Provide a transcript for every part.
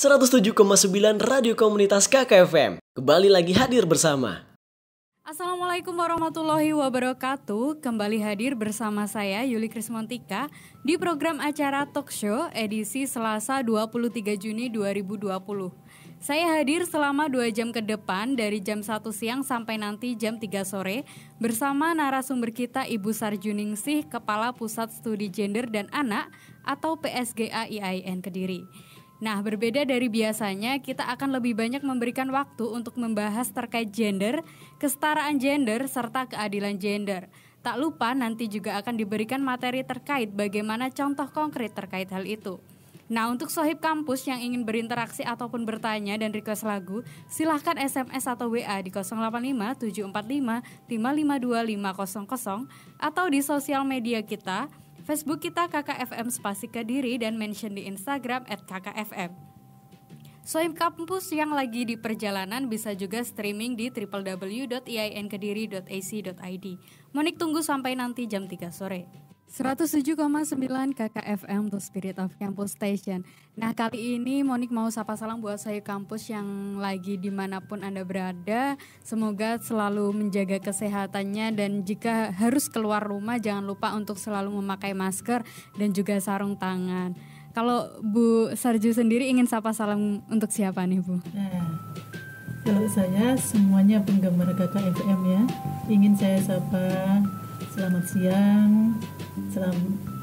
107,9 Radio Komunitas KKFM. Kembali lagi hadir bersama. Assalamualaikum warahmatullahi wabarakatuh. Kembali hadir bersama saya Yuli Krismontika di program acara Talk Show edisi Selasa 23 Juni 2020. Saya hadir selama 2 jam ke depan dari jam 1 siang sampai nanti jam 3 sore bersama narasumber kita Ibu Sarjuningsih, Kepala Pusat Studi Gender dan Anak atau PSGA IAIN Kediri. Nah, berbeda dari biasanya, kita akan lebih banyak memberikan waktu untuk membahas terkait gender, kesetaraan gender, serta keadilan gender. Tak lupa nanti juga akan diberikan materi terkait bagaimana contoh konkret terkait hal itu. Nah, untuk Sohib Kampus yang ingin berinteraksi ataupun bertanya dan request lagu, silahkan SMS atau WA di 085 745 552 500 atau di sosial media kita, Facebook kita KKFM Spasi Kediri dan mention di Instagram @kkfm. Sohib Kampus yang lagi di perjalanan bisa juga streaming di www.iainkediri.ac.id. Monik tunggu sampai nanti jam 3 sore. 107,9 KKFM The Spirit of Campus Station. Nah, kali ini Monik mau sapa salam buat Sohib Kampus yang lagi dimanapun Anda berada. Semoga selalu menjaga kesehatannya dan jika harus keluar rumah jangan lupa untuk selalu memakai masker dan juga sarung tangan. Kalau Bu Sarju sendiri ingin sapa salam untuk siapa nih Bu? Nah, kalau saya semuanya penggemar KKFM ya, ingin saya sapa selamat siang,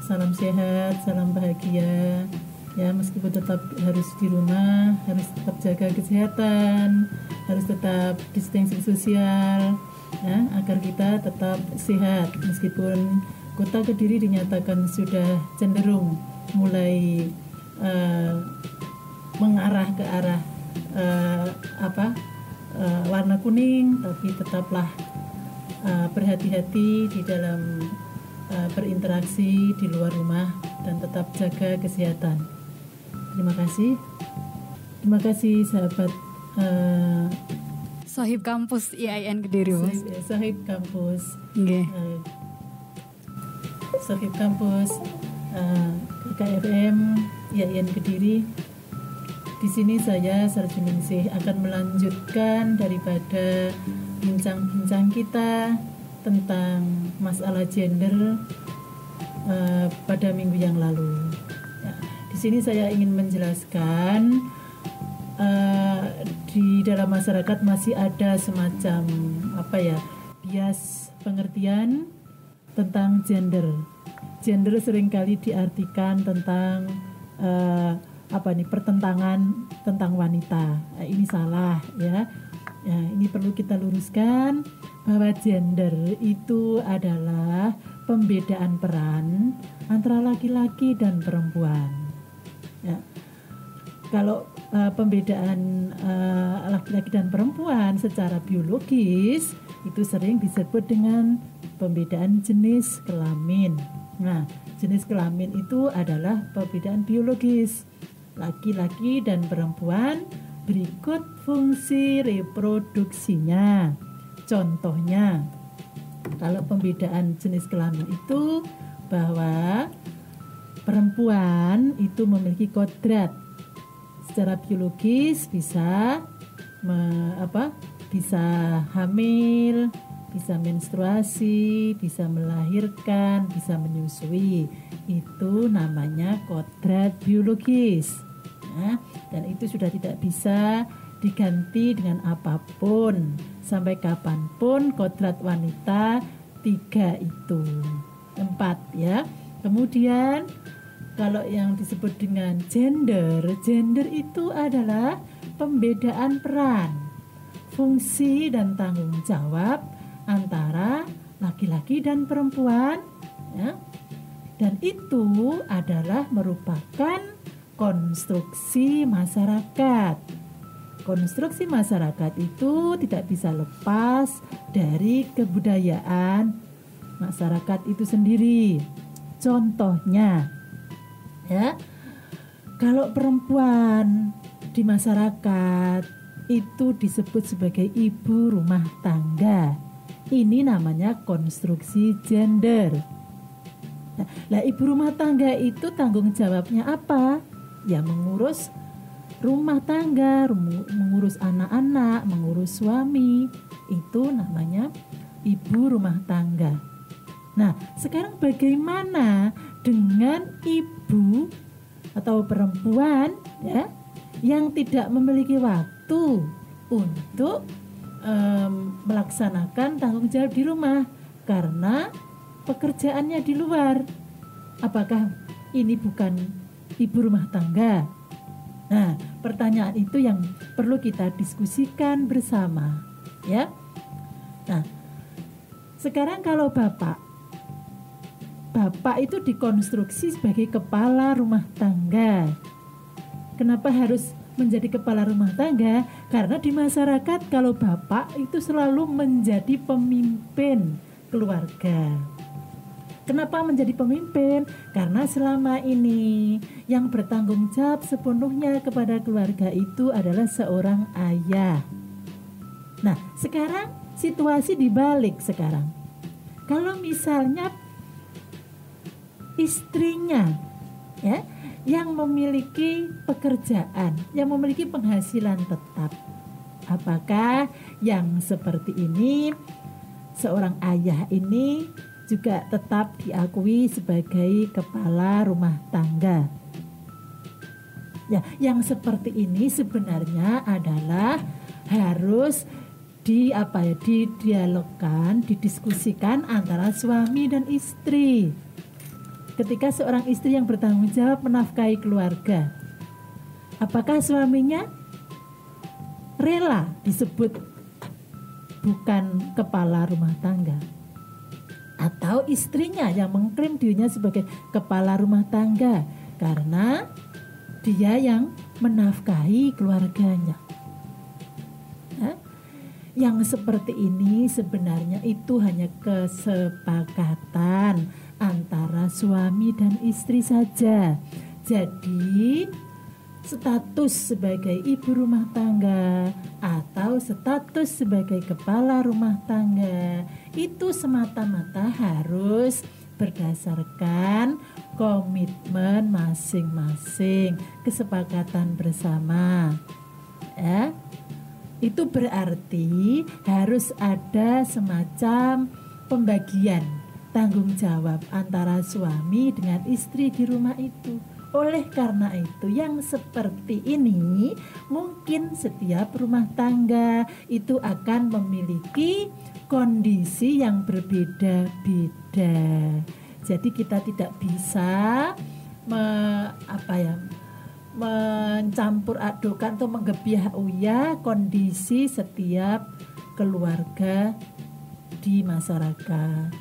salam sehat, salam bahagia. Ya, meskipun tetap harus di rumah, harus tetap jaga kesehatan, harus tetap distancing sosial, ya, agar kita tetap sehat. Meskipun Kota Kediri dinyatakan sudah cenderung mulai mengarah ke arah warna kuning, tapi tetaplah berhati-hati di dalam berinteraksi di luar rumah dan tetap jaga kesehatan. Terima kasih sahabat Sohib Kampus IAIN Kediri. Sohib Kampus. Okay. Sohib Kampus KKFM IAIN Kediri. Di sini saya Sarjuningsih akan melanjutkan daripada bincang-bincang kita tentang masalah gender pada minggu yang lalu. Ya, di sini saya ingin menjelaskan di dalam masyarakat masih ada semacam bias pengertian tentang gender. Gender seringkali diartikan tentang pertentangan tentang wanita. Ini salah ya. Ya, ini perlu kita luruskan bahwa gender itu adalah pembedaan peran antara laki-laki dan perempuan. Ya. Kalau pembedaan laki-laki dan perempuan secara biologis itu sering disebut dengan pembedaan jenis kelamin. Nah, jenis kelamin itu adalah perbedaan biologis. Laki-laki dan perempuan berikut fungsi reproduksinya. Contohnya, kalau pembedaan jenis kelamin itu bahwa perempuan itu memiliki kodrat secara biologis bisa hamil, bisa menstruasi, bisa melahirkan, bisa menyusui. Itu namanya kodrat biologis. Nah, dan itu sudah tidak bisa diganti dengan apapun. Sampai kapanpun kodrat wanita 3 itu 4 ya. Kemudian kalau yang disebut dengan gender itu adalah pembedaan peran, fungsi dan tanggung jawab antara laki-laki dan perempuan ya. Dan itu adalah merupakan konstruksi masyarakat. Konstruksi masyarakat itu tidak bisa lepas dari kebudayaan masyarakat itu sendiri. Contohnya, ya, kalau perempuan di masyarakat itu disebut sebagai ibu rumah tangga, ini namanya konstruksi gender. Nah, ibu rumah tangga itu tanggung jawabnya apa? Ya, mengurus rumah tangga, mengurus anak-anak, mengurus suami, itu namanya ibu rumah tangga. Nah, sekarang bagaimana dengan ibu atau perempuan ya yang tidak memiliki waktu untuk melaksanakan tanggung jawab di rumah karena pekerjaannya di luar? Apakah ini bukan ibu rumah tangga? Nah, pertanyaan itu yang perlu kita diskusikan bersama, ya. Nah, sekarang kalau bapak itu dikonstruksi sebagai kepala rumah tangga. Kenapa harus menjadi kepala rumah tangga? Karena di masyarakat kalau bapak itu selalu menjadi pemimpin keluarga. Kenapa menjadi pemimpin? Karena selama ini yang bertanggung jawab sepenuhnya kepada keluarga itu adalah seorang ayah. Nah, sekarang situasi dibalik sekarang. Kalau misalnya istrinya ya yang memiliki pekerjaan, yang memiliki penghasilan tetap, apakah yang seperti ini seorang ayah ini juga tetap diakui sebagai kepala rumah tangga? Ya, yang seperti ini sebenarnya adalah harus didialogkan, didiskusikan antara suami dan istri. Ketika seorang istri yang bertanggung jawab menafkahi keluarga, apakah suaminya rela disebut bukan kepala rumah tangga? Atau istrinya yang mengklaim dirinya sebagai kepala rumah tangga karena dia yang menafkahi keluarganya? Yang seperti ini sebenarnya itu hanya kesepakatan antara suami dan istri saja. Jadi status sebagai ibu rumah tangga atau status sebagai kepala rumah tangga itu semata-mata harus berdasarkan komitmen masing-masing, kesepakatan bersama. Ya. Itu berarti harus ada semacam pembagian tanggung jawab antara suami dengan istri di rumah itu. Oleh karena itu yang seperti ini mungkin setiap rumah tangga itu akan memiliki kondisi yang berbeda-beda. Jadi kita tidak bisa mencampur adukan atau menggebiah-uyah kondisi setiap keluarga di masyarakat.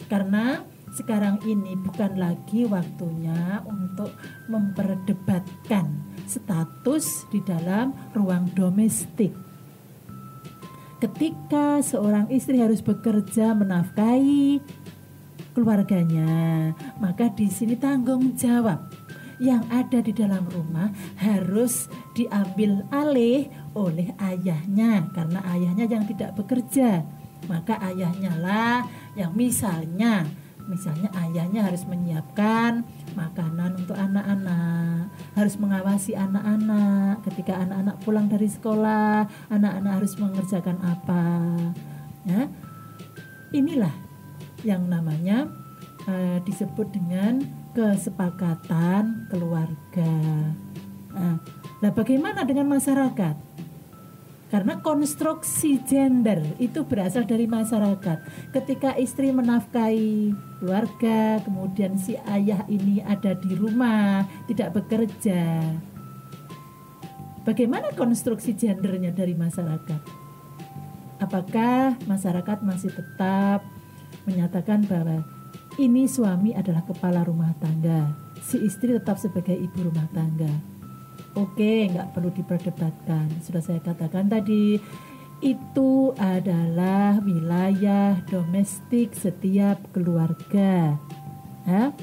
Karena sekarang ini bukan lagi waktunya untuk memperdebatkan status di dalam ruang domestik. Ketika seorang istri harus bekerja menafkahi keluarganya, maka di sini tanggung jawab yang ada di dalam rumah harus diambil alih oleh ayahnya, karena ayahnya yang tidak bekerja. Maka ayahnya lah yang misalnya ayahnya harus menyiapkan makanan untuk anak-anak, harus mengawasi anak-anak ketika anak-anak pulang dari sekolah, anak-anak harus mengerjakan apa ya. Inilah yang namanya disebut dengan kesepakatan keluarga. Nah, bagaimana dengan masyarakat? Karena konstruksi gender itu berasal dari masyarakat. Ketika istri menafkahi keluarga, kemudian si ayah ini ada di rumah, tidak bekerja. Bagaimana konstruksi gendernya dari masyarakat? Apakah masyarakat masih tetap menyatakan bahwa ini suami adalah kepala rumah tangga, si istri tetap sebagai ibu rumah tangga? Oke, nggak perlu diperdebatkan. Sudah saya katakan tadi, itu adalah wilayah domestik setiap keluarga. Ya?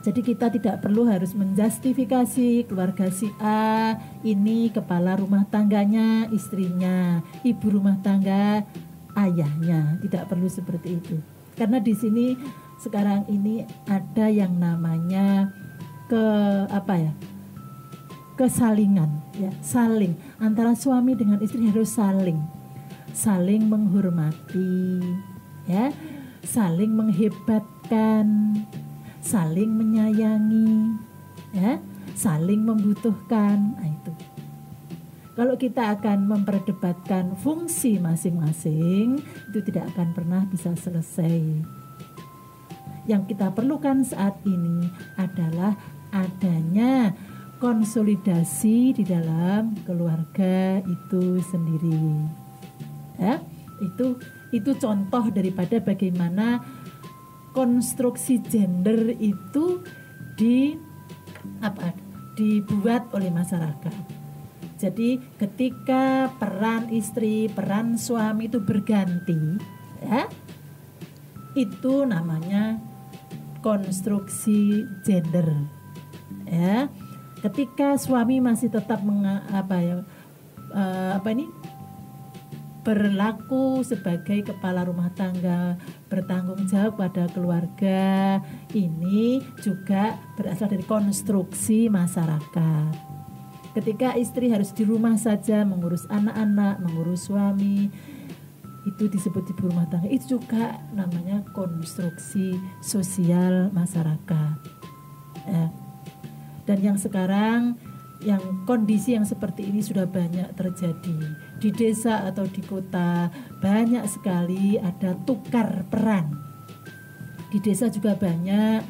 Jadi kita tidak perlu harus menjustifikasi keluarga si A ini kepala rumah tangganya istrinya, ibu rumah tangga ayahnya. Tidak perlu seperti itu. Karena di sini sekarang ini ada yang namanya kesalingan, ya, saling antara suami dengan istri harus saling menghormati, ya, saling menghebatkan, saling menyayangi, ya, saling membutuhkan. Nah, itu. Kalau kita akan memperdebatkan fungsi masing-masing, itu tidak akan pernah bisa selesai. Yang kita perlukan saat ini adalah adanya konsolidasi di dalam keluarga itu sendiri. Ya, itu contoh daripada bagaimana konstruksi gender itu dibuat oleh masyarakat. Jadi ketika peran istri, peran suami itu berganti, ya, itu namanya konstruksi gender. Ya, ketika suami masih tetap berlaku sebagai kepala rumah tangga, bertanggung jawab pada keluarga, ini juga berasal dari konstruksi masyarakat. Ketika istri harus di rumah saja mengurus anak-anak, mengurus suami, itu disebut ibu rumah tangga. Itu juga namanya konstruksi sosial masyarakat. Ya. Dan yang sekarang, yang kondisi yang seperti ini sudah banyak terjadi di desa atau di kota. Banyak sekali ada tukar peran. Di desa juga banyak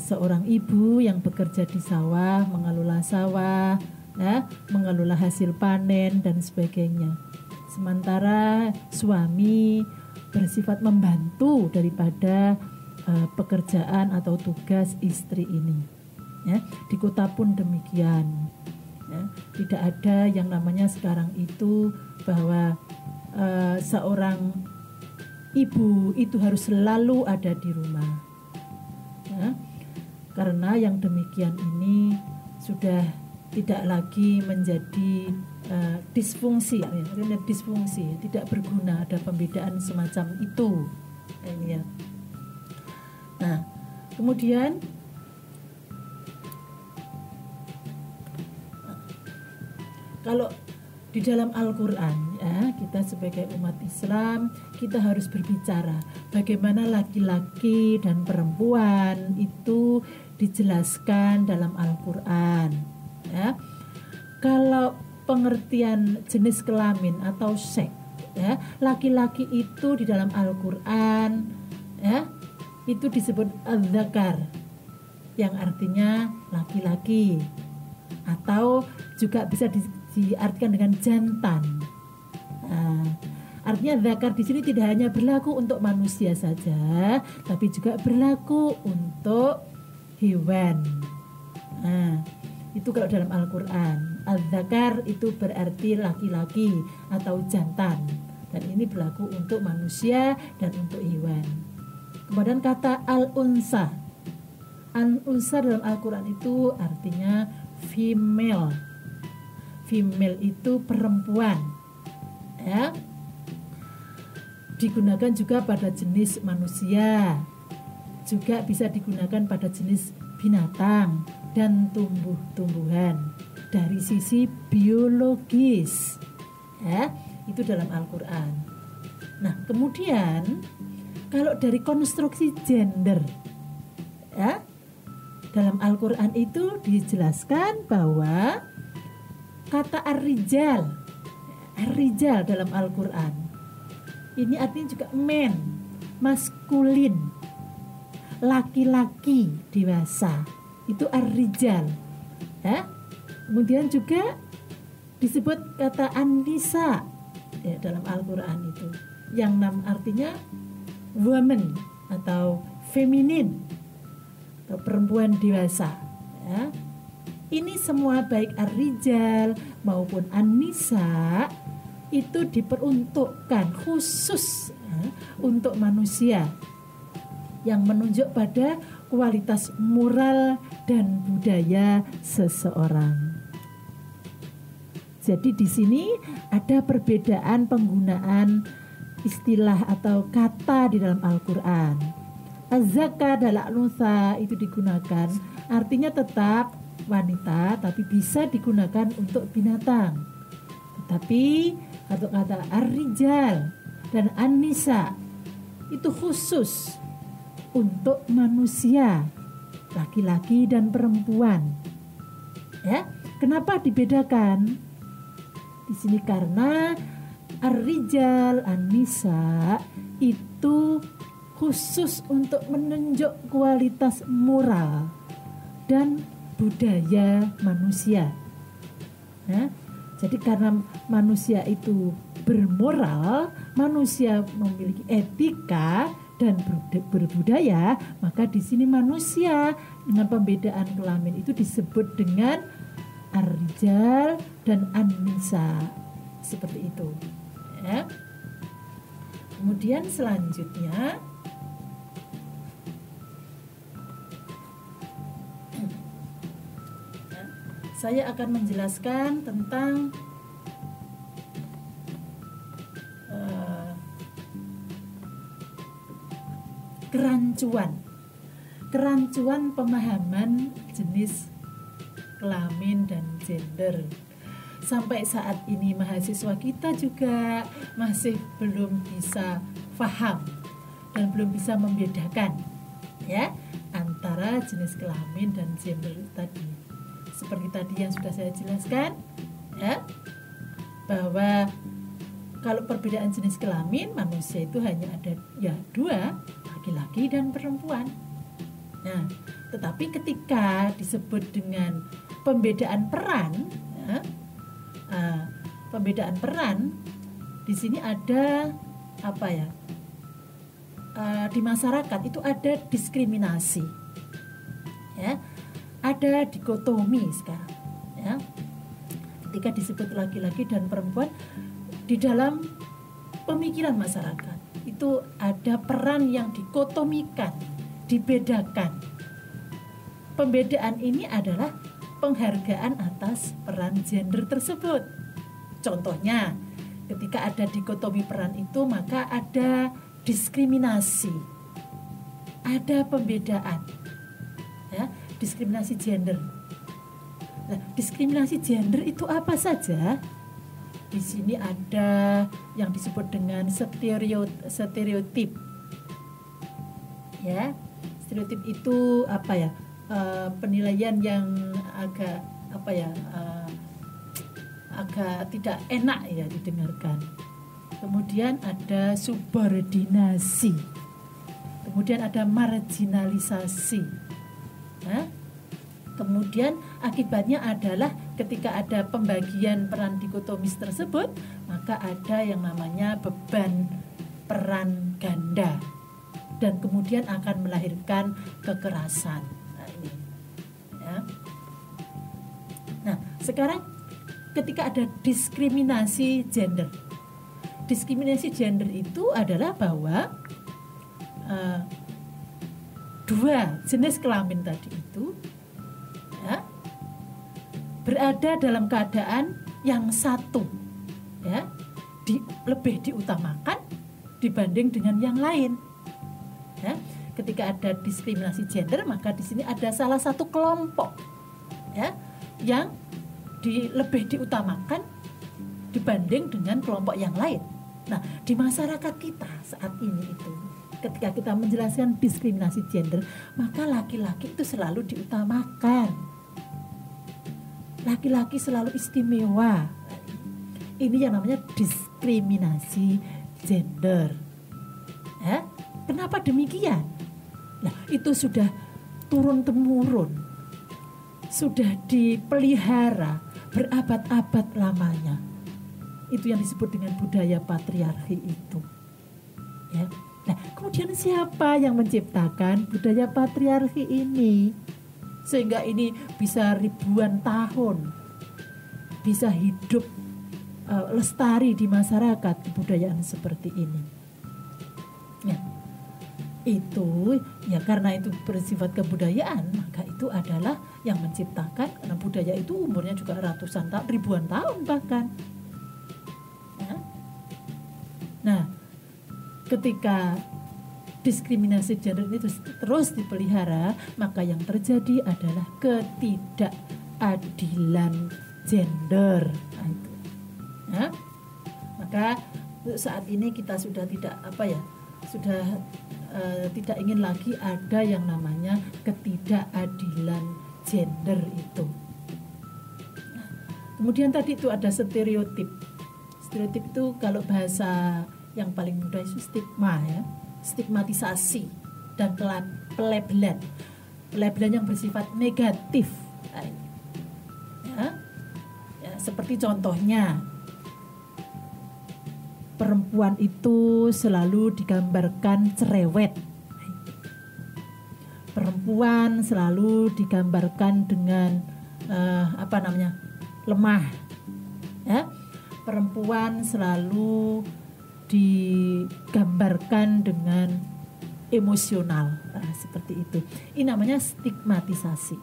seorang ibu yang bekerja di sawah, mengelola sawah, ya, mengelola hasil panen dan sebagainya. Sementara suami bersifat membantu daripada pekerjaan atau tugas istri ini. Ya, di kota pun demikian. Ya, tidak ada yang namanya sekarang itu bahwa seorang ibu itu harus selalu ada di rumah. Ya, karena yang demikian ini sudah tidak lagi menjadi disfungsi, tidak berguna, ada pembedaan semacam itu. Ini ya. Nah, kemudian kalau di dalam Al-Quran, ya, kita sebagai umat Islam, kita harus berbicara bagaimana laki-laki dan perempuan itu dijelaskan dalam Al-Quran. Ya. Kalau pengertian jenis kelamin atau seks, ya, laki-laki itu di dalam Al-Quran, ya, itu disebut az-zakar, yang artinya laki-laki, atau juga bisa diartikan dengan jantan. Nah, artinya zakar di sini tidak hanya berlaku untuk manusia saja, tapi juga berlaku untuk hewan. Nah, itu kalau dalam Al-Quran, az-zakar itu berarti laki-laki atau jantan, dan ini berlaku untuk manusia dan untuk hewan. Kemudian kata al-unsa, al-unsa dalam Al-Quran itu artinya female. Female itu perempuan, ya. Digunakan juga pada jenis manusia, juga bisa digunakan pada jenis binatang dan tumbuh-tumbuhan dari sisi biologis, ya. Itu dalam Al-Quran. Nah, kemudian kalau dari konstruksi gender, ya, dalam Al-Quran itu dijelaskan bahwa kata ar-rijal dalam Al-Quran ini artinya juga men, maskulin, laki-laki dewasa, itu ar-rijal, ya. Kemudian juga disebut kata an-nisa, ya, dalam Al-Quran itu yang artinya woman atau feminin atau perempuan dewasa, ya. Ini semua baik ar-rijal maupun an-nisa itu diperuntukkan khusus, ya, untuk manusia, yang menunjuk pada kualitas moral dan budaya seseorang. Jadi di sini ada perbedaan penggunaan istilah atau kata di dalam Al-Quran. Az-zakar dalam nusa itu digunakan artinya tetap wanita, tapi bisa digunakan untuk binatang. Tetapi kata-kata ar-rijal dan an-nisa itu khusus untuk manusia, laki-laki dan perempuan. Ya, kenapa dibedakan? Di sini karena ar-rijal, an-nisa itu khusus untuk menunjuk kualitas moral dan budaya manusia. Nah, jadi karena manusia itu bermoral, manusia memiliki etika dan berbudaya, maka di sini manusia dengan pembedaan kelamin itu disebut dengan ar-rijal dan an-nisa, seperti itu. Ya. Kemudian selanjutnya saya akan menjelaskan tentang kerancuan pemahaman jenis kelamin dan gender. Sampai saat ini mahasiswa kita juga masih belum bisa paham dan belum bisa membedakan ya antara jenis kelamin dan gender tadi. Seperti tadi yang sudah saya jelaskan ya, bahwa kalau perbedaan jenis kelamin manusia itu hanya ada ya dua, laki-laki dan perempuan. Nah, tetapi ketika disebut dengan pembedaan peran ya, pembedaan peran di sini ada apa ya, di masyarakat itu ada diskriminasi ya, ada dikotomi sekarang ya, ketika disebut laki-laki dan perempuan di dalam pemikiran masyarakat itu ada peran yang dikotomikan, dibedakan. Pembedaan ini adalah penghargaan atas peran gender tersebut. Contohnya, ketika ada dikotomi peran itu, maka ada diskriminasi, ada pembedaan, ya, diskriminasi gender. Nah, diskriminasi gender itu apa saja? Di sini ada yang disebut dengan stereotip. Ya, stereotip itu apa ya? Penilaian yang agak apa ya? Agak tidak enak ya didengarkan. Kemudian ada subordinasi. Kemudian ada marginalisasi. Nah, kemudian akibatnya adalah ketika ada pembagian peran dikotomis tersebut, maka ada yang namanya beban peran ganda dan kemudian akan melahirkan kekerasan. Nah, ini. Ya. Nah, sekarang ketika ada diskriminasi gender. Diskriminasi gender itu adalah bahwa dua jenis kelamin tadi itu ya, berada dalam keadaan yang satu ya, lebih diutamakan dibanding dengan yang lain ya. Ketika ada diskriminasi gender, maka di sini ada salah satu kelompok ya yang lebih diutamakan dibanding dengan kelompok yang lain. Nah, di masyarakat kita saat ini itu, ketika kita menjelaskan diskriminasi gender, maka laki-laki itu selalu diutamakan. Laki-laki selalu istimewa. Ini yang namanya diskriminasi gender. Ya, kenapa demikian? Nah, itu sudah turun-temurun, sudah dipelihara berabad-abad lamanya. Itu yang disebut dengan budaya patriarki itu. Ya. Nah, kemudian siapa yang menciptakan budaya patriarki ini? Sehingga ini bisa ribuan tahun, bisa hidup lestari di masyarakat kebudayaan seperti ini. Ya. Itu ya karena itu bersifat kebudayaan, maka itu adalah yang menciptakan, karena budaya itu umurnya juga ratusan tahun, ribuan tahun bahkan. Ya. Nah, ketika diskriminasi gender itu terus dipelihara, maka yang terjadi adalah ketidakadilan gender. Nah, itu. Ya. Maka saat ini kita sudah tidak tidak ingin lagi ada yang namanya ketidakadilan gender itu. Kemudian tadi itu ada stereotip. Stereotip itu kalau bahasa yang paling mudah itu stigma ya, stigmatisasi dan pelabelan. Pelabelan yang bersifat negatif. Ya, seperti contohnya perempuan itu selalu digambarkan cerewet. Perempuan selalu digambarkan dengan lemah. Ya. Perempuan selalu digambarkan dengan emosional. Nah, seperti itu. Ini namanya stigmatisasi.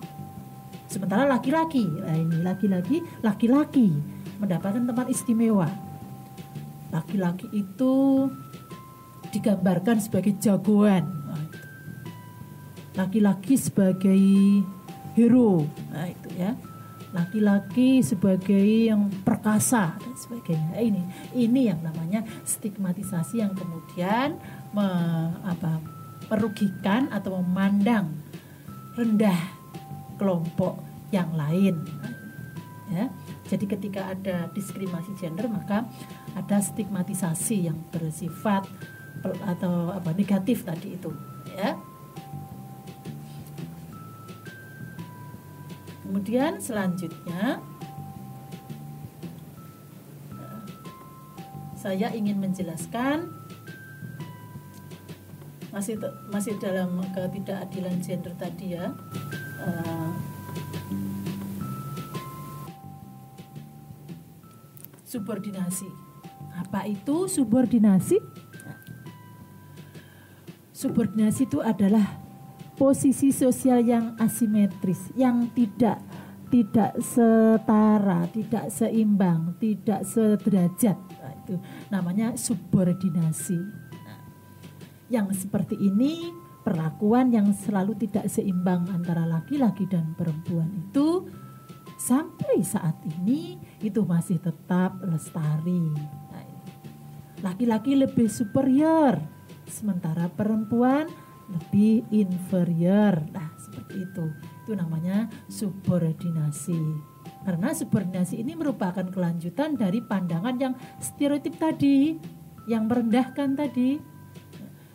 Sementara laki-laki mendapatkan tempat istimewa. Laki-laki itu digambarkan sebagai jagoan. Laki-laki sebagai hero. Nah, itu ya. Laki-laki sebagai yang perkasa dan sebagainya. Ini yang namanya stigmatisasi yang kemudian merugikan atau memandang rendah kelompok yang lain. Ya. Jadi ketika ada diskriminasi gender maka ada stigmatisasi yang bersifat atau negatif tadi itu, ya. Kemudian selanjutnya saya ingin menjelaskan masih dalam ketidakadilan gender tadi ya. Subordinasi. Apa itu subordinasi? Subordinasi itu adalah posisi sosial yang asimetris, yang tidak setara, tidak seimbang, tidak sederajat. Nah, itu namanya subordinasi. Nah, yang seperti ini perlakuan yang selalu tidak seimbang antara laki-laki dan perempuan itu sampai saat ini itu masih tetap lestari. Nah, laki-laki lebih superior, sementara perempuan lebih inferior. Nah, seperti itu. Itu namanya subordinasi. Karena subordinasi ini merupakan kelanjutan dari pandangan yang stereotip tadi, yang merendahkan tadi.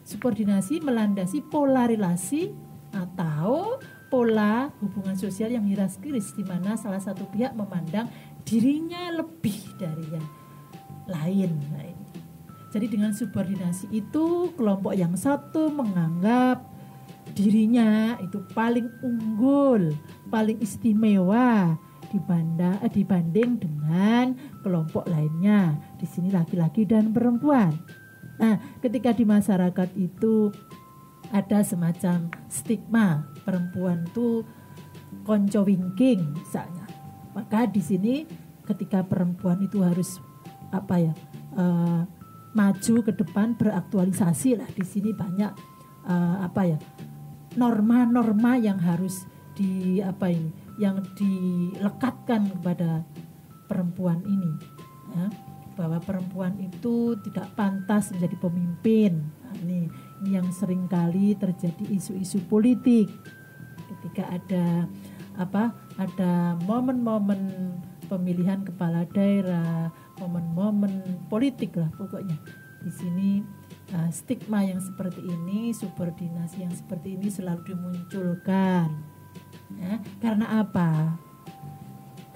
Subordinasi melandasi pola relasi atau pola hubungan sosial yang hierarkis, di mana salah satu pihak memandang dirinya lebih dari yang lain. Nah, ini. Jadi dengan subordinasi itu kelompok yang satu menganggap dirinya itu paling unggul, paling istimewa dibanding dengan kelompok lainnya. Di sini laki-laki dan perempuan. Nah, ketika di masyarakat itu ada semacam stigma perempuan itu konco wingking misalnya. Maka di sini ketika perempuan itu harus maju ke depan, beraktualisasi lah. Di sini banyak norma-norma yang harus yang dilekatkan kepada perempuan ini, ya, bahwa perempuan itu tidak pantas menjadi pemimpin. Nah, ini yang sering kali terjadi isu-isu politik ketika ada momen-momen pemilihan kepala daerah, momen-momen politik lah pokoknya. Di sini stigma yang seperti ini, subordinasi yang seperti ini selalu dimunculkan. Ya, karena apa?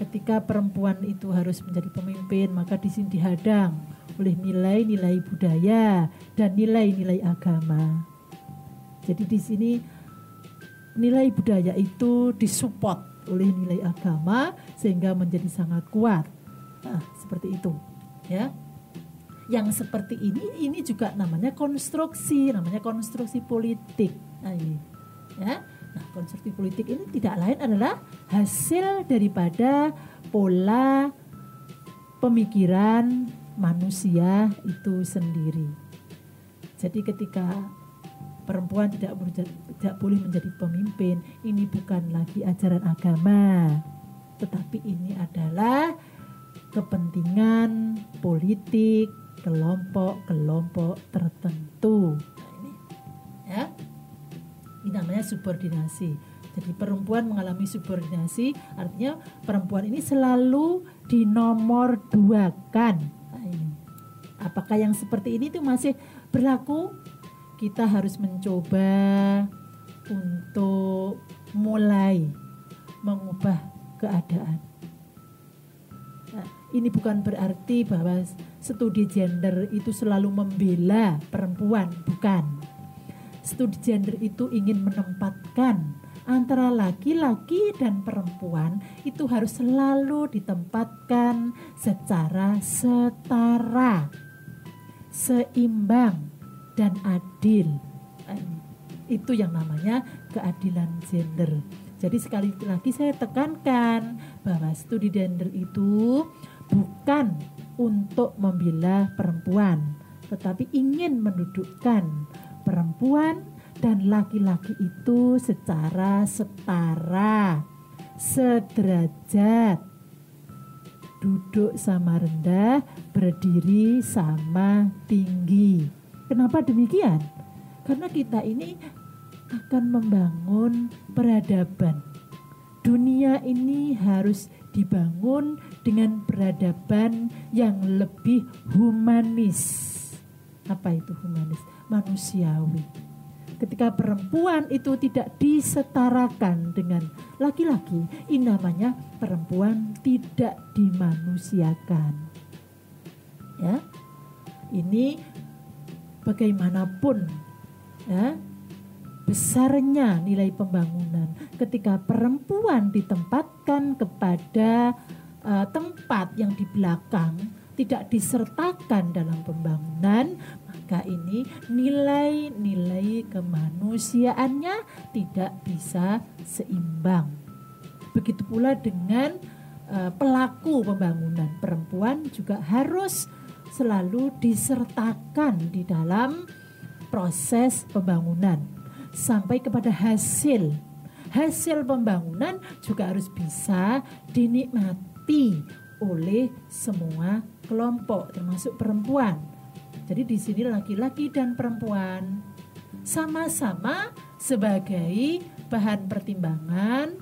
Ketika perempuan itu harus menjadi pemimpin, maka di sini dihadang oleh nilai-nilai budaya dan nilai-nilai agama. Jadi di sini nilai budaya itu disupport oleh nilai agama sehingga menjadi sangat kuat. Nah, seperti itu, ya. Yang seperti ini juga namanya konstruksi politik. Nah, ini, ya. Nah, konstruksi politik ini tidak lain adalah hasil daripada pola pemikiran manusia itu sendiri. Jadi ketika perempuan tidak boleh menjadi pemimpin, ini bukan lagi ajaran agama, tetapi ini adalah kepentingan politik kelompok-kelompok tertentu. Nah, ini ya. Ini namanya subordinasi. Jadi perempuan mengalami subordinasi, artinya perempuan ini selalu dinomorduakan. Nah, ini. Apakah yang seperti ini itu masih berlaku? Kita harus mencoba untuk mulai mengubah keadaan. Nah, ini bukan berarti bahwa studi gender itu selalu membela perempuan, bukan. Studi gender itu ingin menempatkan antara laki-laki dan perempuan itu harus selalu ditempatkan secara setara, seimbang, dan adil. Itu yang namanya keadilan gender. Jadi sekali lagi saya tekankan bahwa studi gender itu bukan untuk membela perempuan, tetapi ingin mendudukkan perempuan dan laki-laki itu secara setara, sederajat, duduk sama rendah, berdiri sama tinggi. Kenapa demikian? Karena kita ini akan membangun peradaban. Dunia ini harus dibangun dengan peradaban yang lebih humanis. Apa itu humanis? Manusiawi. Ketika perempuan itu tidak disetarakan dengan laki-laki, ini namanya perempuan tidak dimanusiakan. Ya, ini bagaimanapun ya besarnya nilai pembangunan ketika perempuan ditempatkan kepada tempat yang di belakang, tidak disertakan dalam pembangunan, maka ini nilai-nilai kemanusiaannya tidak bisa seimbang. Begitu pula dengan pelaku pembangunan, perempuan juga harus selalu disertakan di dalam proses pembangunan sampai kepada hasil. Hasil pembangunan juga harus bisa dinikmati oleh semua kelompok termasuk perempuan. Jadi di sini laki-laki dan perempuan sama-sama sebagai bahan pertimbangan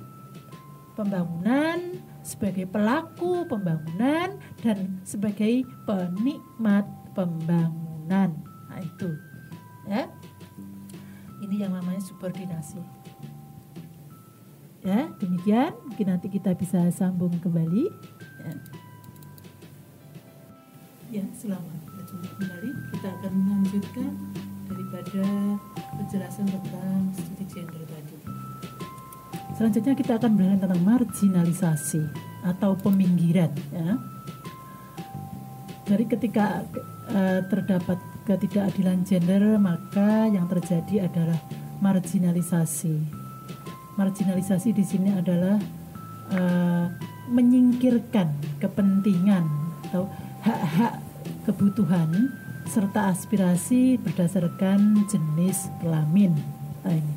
pembangunan, sebagai pelaku pembangunan dan sebagai penikmat pembangunan. Nah itu ya. Ini yang namanya subordinasi. Ya, demikian. Mungkin nanti kita bisa sambung kembali. Ya, selamat berjumpa kembali. Kita akan melanjutkan daripada penjelasan tentang studi gender tadi. Selanjutnya kita akan belajar tentang marginalisasi atau peminggiran. Ya. Jadi ketika terdapat ketidakadilan gender, maka yang terjadi adalah marginalisasi. Marginalisasi di sini adalah menyingkirkan kepentingan atau hak-hak kebutuhan serta aspirasi berdasarkan jenis kelamin. Nah, ini.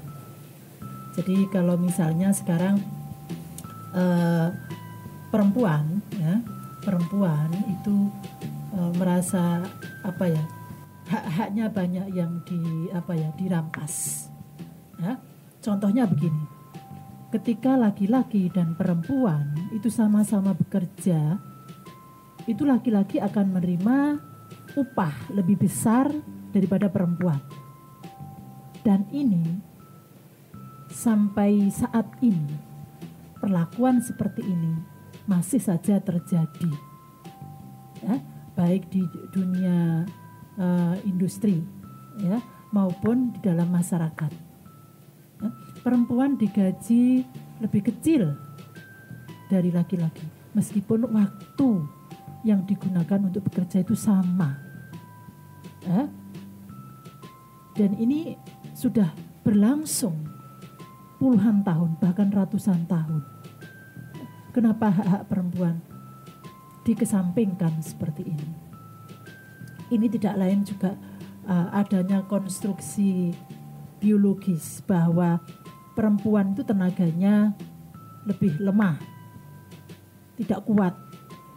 Jadi kalau misalnya sekarang perempuan itu merasa hak-haknya banyak yang dirampas. Ya. Contohnya begini. Ketika laki-laki dan perempuan itu sama-sama bekerja, itu laki-laki akan menerima upah lebih besar daripada perempuan. Dan ini sampai saat ini perlakuan seperti ini masih saja terjadi, ya, baik di dunia industri, ya, maupun di dalam masyarakat. Ya, perempuan digaji lebih kecil dari laki-laki, meskipun waktu yang digunakan untuk bekerja itu sama. Ya. Dan ini sudah berlangsung puluhan tahun, bahkan ratusan tahun. Kenapa hak-hak perempuan dikesampingkan seperti ini? Ini tidak lain juga adanya konstruksi biologis bahwa perempuan itu tenaganya lebih lemah tidak kuat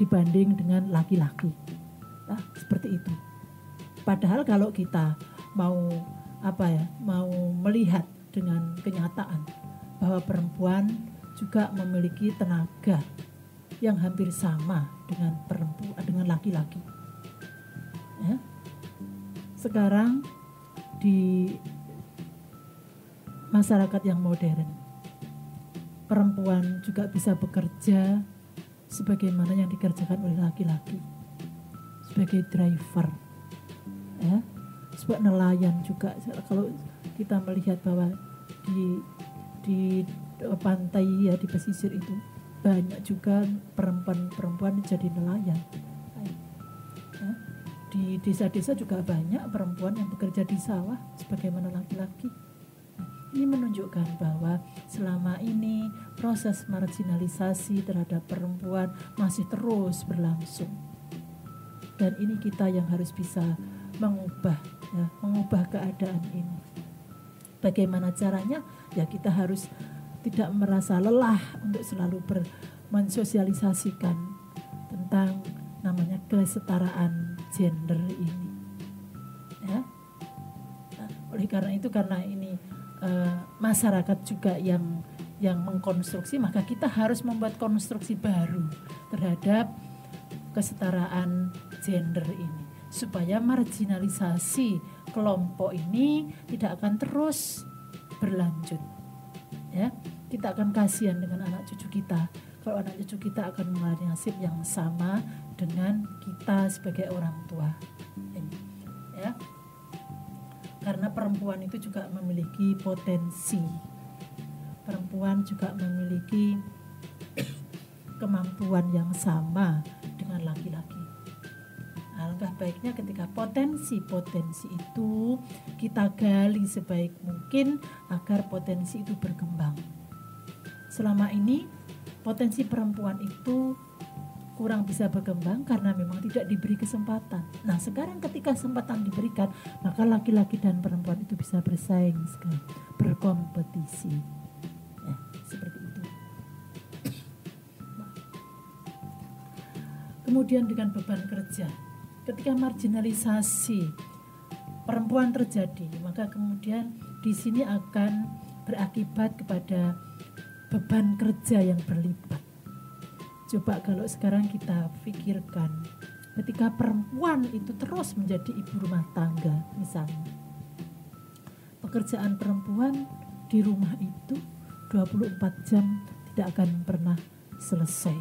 dibanding dengan laki-laki. Nah, seperti itu. Padahal kalau kita mau mau melihat dengan kenyataan bahwa perempuan juga memiliki tenaga yang hampir sama dengan laki-laki. Ya. Sekarang di masyarakat yang modern, perempuan juga bisa bekerja sebagaimana yang dikerjakan oleh laki-laki, sebagai driver, ya, sebagai nelayan juga. Kalau kita melihat bahwa di pantai ya, di pesisir itu banyak juga perempuan jadi nelayan. Ya. Di desa-desa juga banyak perempuan yang bekerja di sawah sebagaimana laki-laki. Ini menunjukkan bahwa selama ini proses marginalisasi terhadap perempuan masih terus berlangsung. Dan ini kita yang harus bisa mengubah keadaan ini. Bagaimana caranya? Ya kita harus tidak merasa lelah untuk selalu mensosialisasikan tentang namanya kesetaraan gender ini. Ya. Nah, oleh karena ini masyarakat juga yang mengkonstruksi, maka kita harus membuat konstruksi baru terhadap kesetaraan gender ini, supaya marginalisasi kelompok ini tidak akan terus berlanjut. Ya, kita akan kasihan dengan anak cucu kita kalau anak cucu kita akan mengalami nasib yang sama dengan kita sebagai orang tua. Ini, ya, karena perempuan itu juga memiliki potensi, perempuan juga memiliki kemampuan yang sama dengan laki-laki. Alangkah baiknya ketika potensi-potensi itu kita gali sebaik mungkin agar potensi itu berkembang. Selama ini potensi perempuan itu kurang bisa berkembang karena memang tidak diberi kesempatan. Nah, sekarang ketika kesempatan diberikan, maka laki-laki dan perempuan itu bisa bersaing, berkompetisi. Ya, seperti itu. Kemudian dengan beban kerja, ketika marginalisasi perempuan terjadi, maka kemudian di sini akan berakibat kepada beban kerja yang berlipat. Coba kalau sekarang kita pikirkan, ketika perempuan itu terus menjadi ibu rumah tangga misalnya, pekerjaan perempuan di rumah itu 24 jam tidak akan pernah selesai.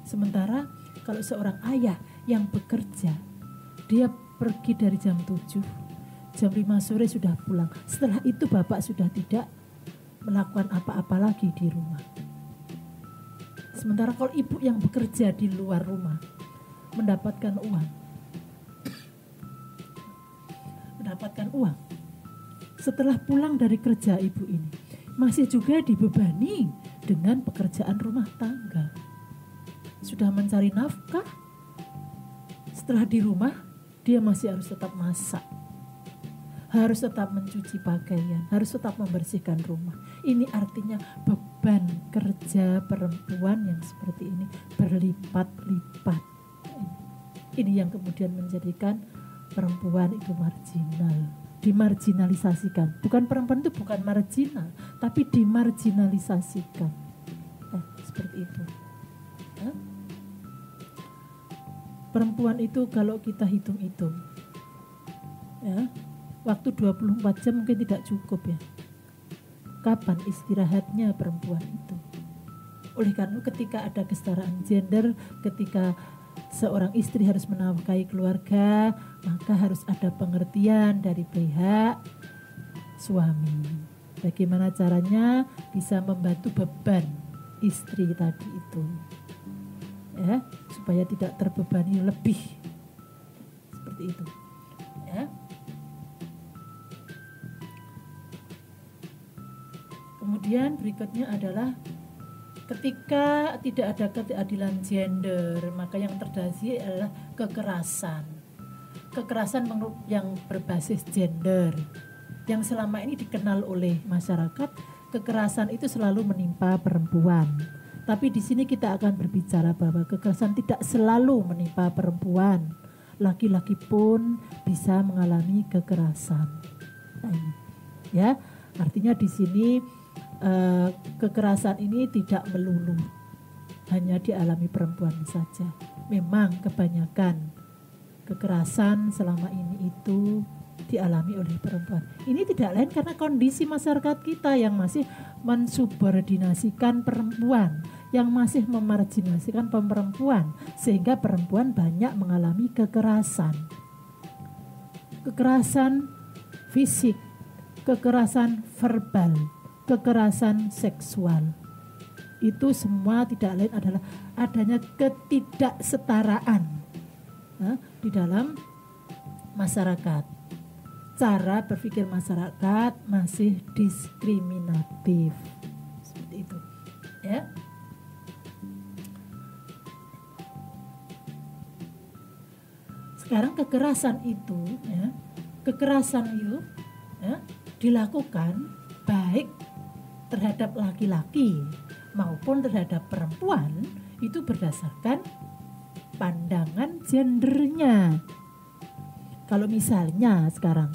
Sementara kalau seorang ayah yang bekerja, dia pergi dari jam 7, jam 5 sore sudah pulang. Setelah itu bapak sudah tidak melakukan apa-apa lagi di rumah. Sementara kalau ibu yang bekerja di luar rumah mendapatkan uang, setelah pulang dari kerja ibu ini masih juga dibebani dengan pekerjaan rumah tangga. Sudah mencari nafkah, setelah di rumah dia masih harus tetap masak, harus tetap mencuci pakaian, harus tetap membersihkan rumah. Ini artinya beban kerja perempuan yang seperti ini berlipat-lipat. Ini yang kemudian menjadikan perempuan itu marginal, dimarginalisasikan. Bukan perempuan itu bukan marginal, tapi dimarginalisasikan. Seperti itu. Perempuan itu kalau kita hitung-hitung, ya, waktu 24 jam mungkin tidak cukup ya. Kapan istirahatnya perempuan itu? Oleh karena ketika ada kesetaraan gender, ketika seorang istri harus menafkahi keluarga, maka harus ada pengertian dari pihak suami. Bagaimana caranya bisa membantu beban istri tadi itu, ya, supaya tidak terbebani lebih, seperti itu, ya. Kemudian berikutnya adalah ketika tidak ada keadilan gender, maka yang terjadi adalah kekerasan. Kekerasan yang berbasis gender, yang selama ini dikenal oleh masyarakat, kekerasan itu selalu menimpa perempuan. Tapi di sini kita akan berbicara bahwa kekerasan tidak selalu menimpa perempuan. Laki-laki pun bisa mengalami kekerasan. Nah, ini, ya, artinya di sini kekerasan ini tidak melulu hanya dialami perempuan saja. Memang kebanyakan kekerasan selama ini itu dialami oleh perempuan. Ini tidak lain karena kondisi masyarakat kita yang masih mensubordinasikan perempuan, yang masih memarginasikan perempuan, sehingga perempuan banyak mengalami kekerasan. Kekerasan fisik, kekerasan verbal, kekerasan seksual. Itu semua tidak lain adalah adanya ketidaksetaraan di dalam masyarakat. Cara berpikir masyarakat masih diskriminatif. Seperti itu. Ya. Sekarang kekerasan itu dilakukan baik terhadap laki-laki maupun terhadap perempuan itu berdasarkan pandangan gendernya. Kalau misalnya sekarang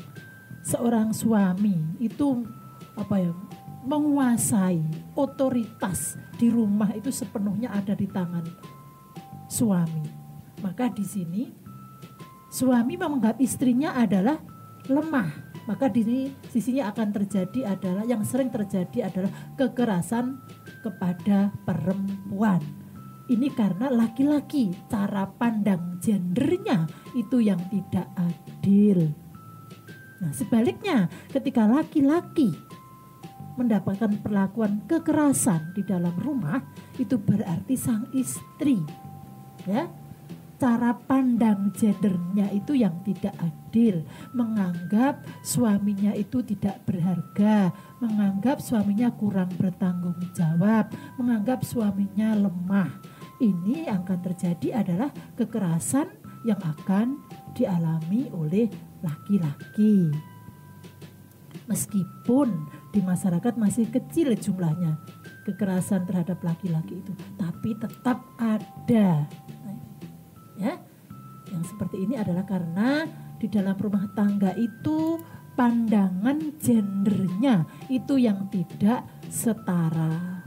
seorang suami itu menguasai otoritas di rumah itu sepenuhnya ada di tangan suami, maka di sini suami menganggap istrinya adalah lemah, maka di sini akan terjadi adalah yang sering terjadi adalah kekerasan kepada perempuan. Ini karena laki-laki cara pandang gendernya itu yang tidak adil. Nah, sebaliknya ketika laki-laki mendapatkan perlakuan kekerasan di dalam rumah, itu berarti sang istri, ya, cara pandang gendernya itu yang tidak adil, menganggap suaminya itu tidak berharga, menganggap suaminya kurang bertanggung jawab, menganggap suaminya lemah. Ini yang akan terjadi adalah kekerasan yang akan dialami oleh laki-laki. Meskipun di masyarakat masih kecil jumlahnya kekerasan terhadap laki-laki itu, tapi tetap ada. Ya, yang seperti ini adalah karena di dalam rumah tangga itu pandangan gendernya itu yang tidak setara.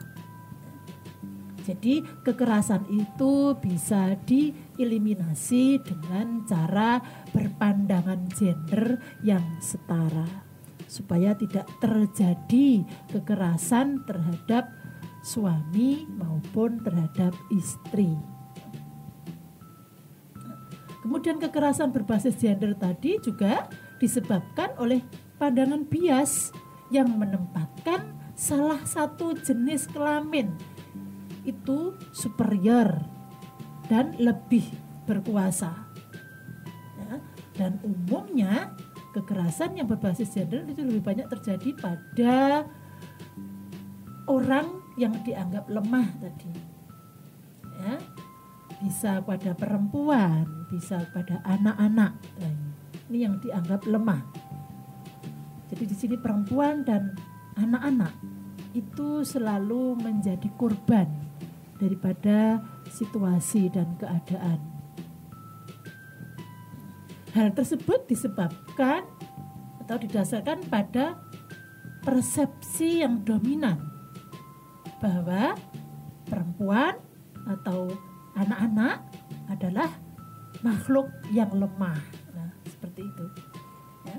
Jadi kekerasan itu bisa dieliminasi dengan cara berpandangan gender yang setara, supaya tidak terjadi kekerasan terhadap suami maupun terhadap istri. Kemudian kekerasan berbasis gender tadi juga disebabkan oleh pandangan bias yang menempatkan salah satu jenis kelamin itu superior dan lebih berkuasa. Ya, dan umumnya kekerasan yang berbasis gender itu lebih banyak terjadi pada orang yang dianggap lemah tadi. Ya, bisa pada perempuan, bisa pada anak-anak. Ini yang dianggap lemah. Jadi di sini perempuan dan anak-anak itu selalu menjadi korban daripada situasi dan keadaan. Hal tersebut disebabkan atau didasarkan pada persepsi yang dominan bahwa perempuan atau anak-anak adalah makhluk yang lemah. Nah, seperti itu. Ya.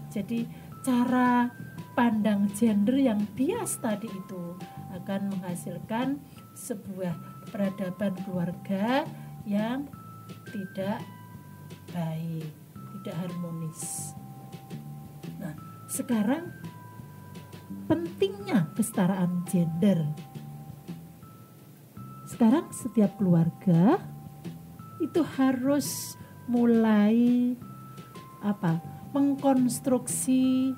Jadi cara pandang gender yang bias tadi itu akan menghasilkan sebuah peradaban keluarga yang tidak baik, tidak harmonis. Nah, sekarang pentingnya kesetaraan gender. Sekarang setiap keluarga itu harus mulai mengkonstruksi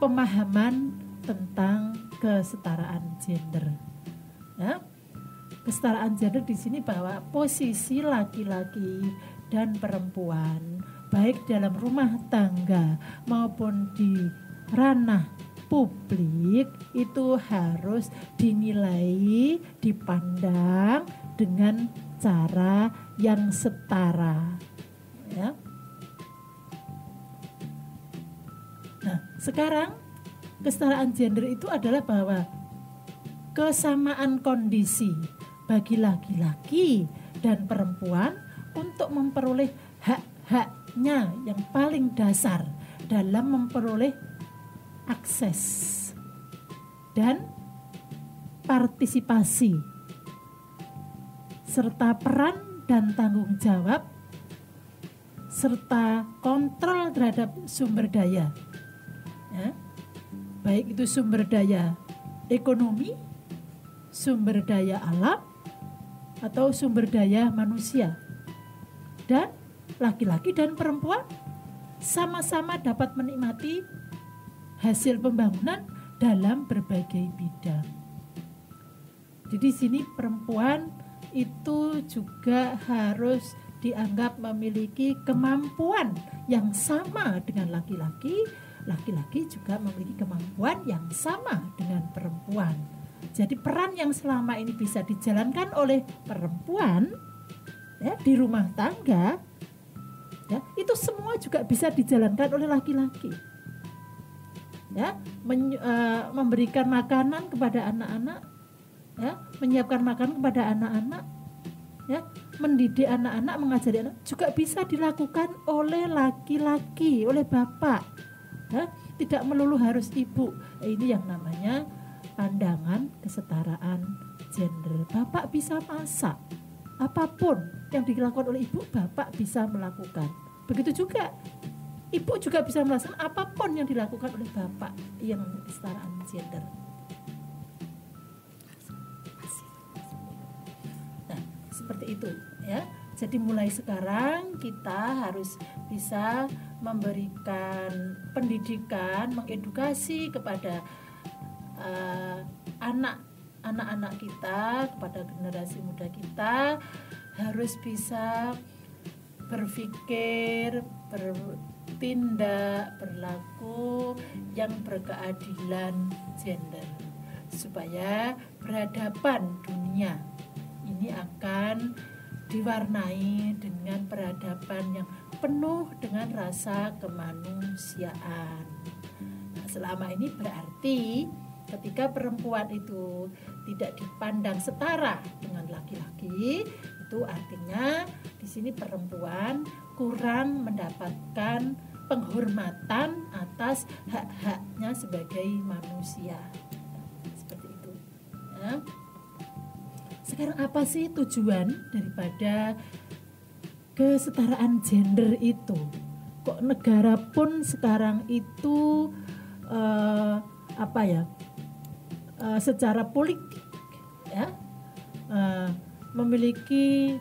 pemahaman tentang kesetaraan gender. Ya, kesetaraan gender di sini bahwa posisi laki-laki dan perempuan baik dalam rumah tangga maupun di ranah publik itu harus dinilai, dipandang dengan cara yang setara, ya. Nah, sekarang kesetaraan gender itu adalah bahwa kesamaan kondisi bagi laki-laki dan perempuan untuk memperoleh hak-haknya yang paling dasar dalam memperoleh akses dan partisipasi serta peran dan tanggung jawab serta kontrol terhadap sumber daya, ya, baik itu sumber daya ekonomi, sumber daya alam, atau sumber daya manusia. Dan laki-laki dan perempuan sama-sama dapat menikmati hasil pembangunan dalam berbagai bidang. Jadi di sini perempuan itu juga harus dianggap memiliki kemampuan yang sama dengan laki-laki. Laki-laki juga memiliki kemampuan yang sama dengan perempuan. Jadi peran yang selama ini bisa dijalankan oleh perempuan, ya, di rumah tangga, ya, itu semua juga bisa dijalankan oleh laki-laki. Ya, memberikan makanan kepada anak-anak, ya, menyiapkan makanan kepada anak-anak, ya, mendidik anak-anak, mengajari anak juga bisa dilakukan oleh laki-laki, oleh bapak, ya, tidak melulu harus ibu. Ini yang namanya pandangan kesetaraan gender. Bapak bisa masak, apapun yang dilakukan oleh ibu, bapak bisa melakukan. Begitu juga ibu juga bisa melakukan apapun yang dilakukan oleh bapak, yang kesetaraan gender. Nah, seperti itu, ya. Jadi mulai sekarang kita harus bisa memberikan pendidikan, mengedukasi kepada anak-anak kita, kepada generasi muda kita, harus bisa berpikir, bertindak, berlaku yang berkeadilan gender, supaya peradaban dunia ini akan diwarnai dengan peradaban yang penuh dengan rasa kemanusiaan. Nah, selama ini berarti ketika perempuan itu tidak dipandang setara dengan laki-laki, itu artinya di sini perempuan kurang mendapatkan penghormatan atas hak-haknya sebagai manusia. Seperti itu, ya. Sekarang apa sih tujuan daripada kesetaraan gender itu? Kok negara pun sekarang itu secara politik, ya, memiliki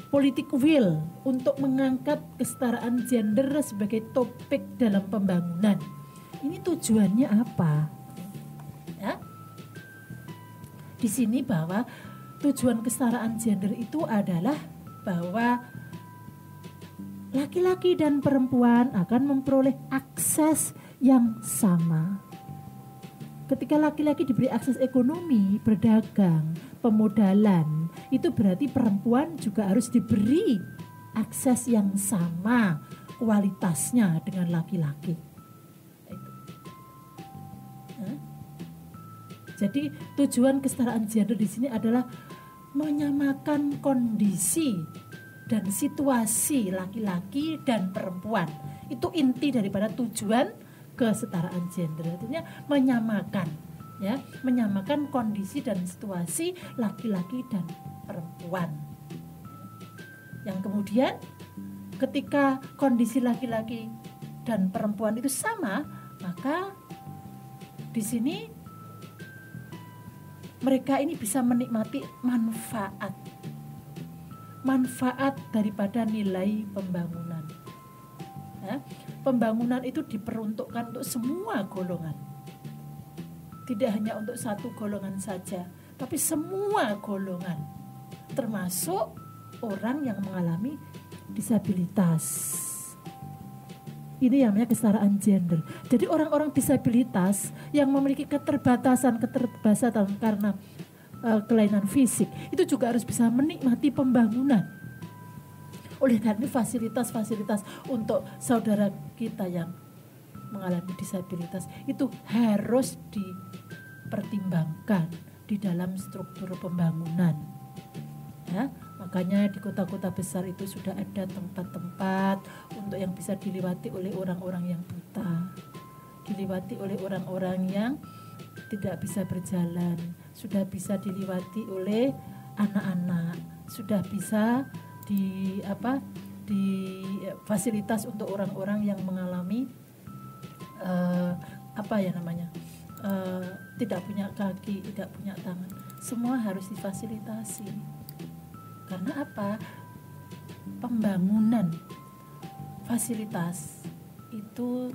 politik will untuk mengangkat kesetaraan gender sebagai topik dalam pembangunan. Ini tujuannya apa? Ya, di sini bahwa tujuan kesetaraan gender itu adalah bahwa laki-laki dan perempuan akan memperoleh akses yang sama. Ketika laki-laki diberi akses ekonomi, berdagang, pemodalan, itu berarti perempuan juga harus diberi akses yang sama kualitasnya dengan laki-laki. Jadi tujuan kesetaraan gender di sini adalah menyamakan kondisi dan situasi laki-laki dan perempuan. Itu inti daripada tujuan kesetaraan gender. Artinya menyamakan, ya, menyamakan kondisi dan situasi laki-laki dan perempuan. Yang kemudian ketika kondisi laki-laki dan perempuan itu sama, maka di sini mereka ini bisa menikmati manfaat daripada nilai pembangunan. Ya, pembangunan itu diperuntukkan untuk semua golongan, tidak hanya untuk satu golongan saja, tapi semua golongan, termasuk orang yang mengalami disabilitas. Ini yang namanya kesetaraan gender. Jadi orang-orang disabilitas yang memiliki keterbatasan karena kelainan fisik itu juga harus bisa menikmati pembangunan. Oleh karena fasilitas-fasilitas untuk saudara kita yang mengalami disabilitas itu harus dipertimbangkan di dalam struktur pembangunan. Ya, makanya di kota-kota besar itu sudah ada tempat-tempat untuk yang bisa dilewati oleh orang-orang yang buta, dilewati oleh orang-orang yang tidak bisa berjalan, sudah bisa dilewati oleh anak-anak, sudah bisa di fasilitas untuk orang-orang yang mengalami tidak punya kaki, tidak punya tangan, semua harus difasilitasi. Karena apa? Pembangunan fasilitas itu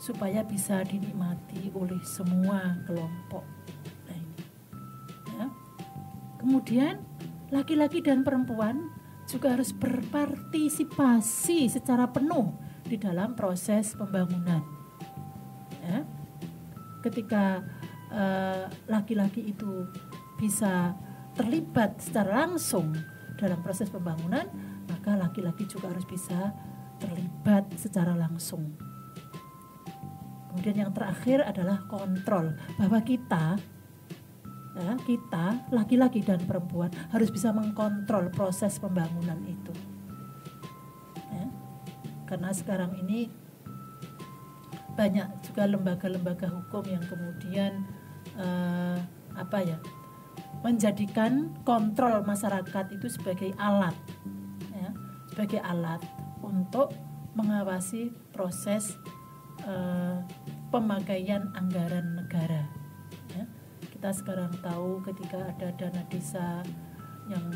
supaya bisa dinikmati oleh semua kelompok. Nah, ini. Ya. Kemudian laki-laki dan perempuan juga harus berpartisipasi secara penuh di dalam proses pembangunan. Ya. Ketika laki-laki itu bisa terlibat secara langsung dalam proses pembangunan, maka laki-laki juga harus bisa terlibat secara langsung. Kemudian yang terakhir adalah kontrol, bahwa kita laki-laki dan perempuan harus bisa mengkontrol proses pembangunan itu. Ya. Karena sekarang ini banyak juga lembaga-lembaga hukum yang kemudian menjadikan kontrol masyarakat itu sebagai alat, ya, sebagai alat untuk mengawasi proses pemakaian anggaran negara. Ya. Kita sekarang tahu ketika ada dana desa yang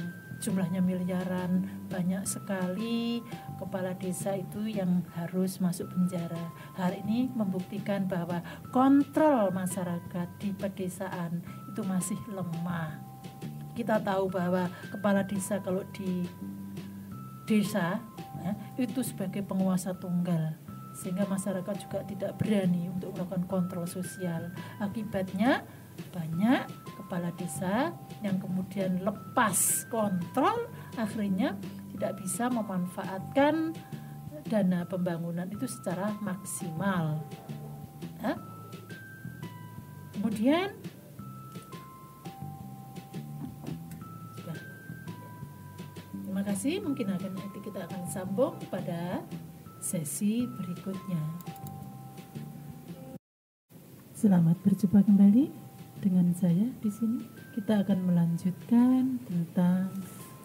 jumlahnya miliaran, banyak sekali kepala desa itu yang harus masuk penjara. Hari ini membuktikan bahwa kontrol masyarakat di pedesaan itu masih lemah. Kita tahu bahwa kepala desa kalau di desa itu sebagai penguasa tunggal, sehingga masyarakat juga tidak berani untuk melakukan kontrol sosial. Akibatnya banyak kepala desa yang kemudian lepas kontrol, akhirnya tidak bisa memanfaatkan dana pembangunan itu secara maksimal. Ya. Kemudian terima kasih, mungkin nanti kita akan sambung pada sesi berikutnya. Selamat berjumpa kembali dengan saya di sini. Kita akan melanjutkan tentang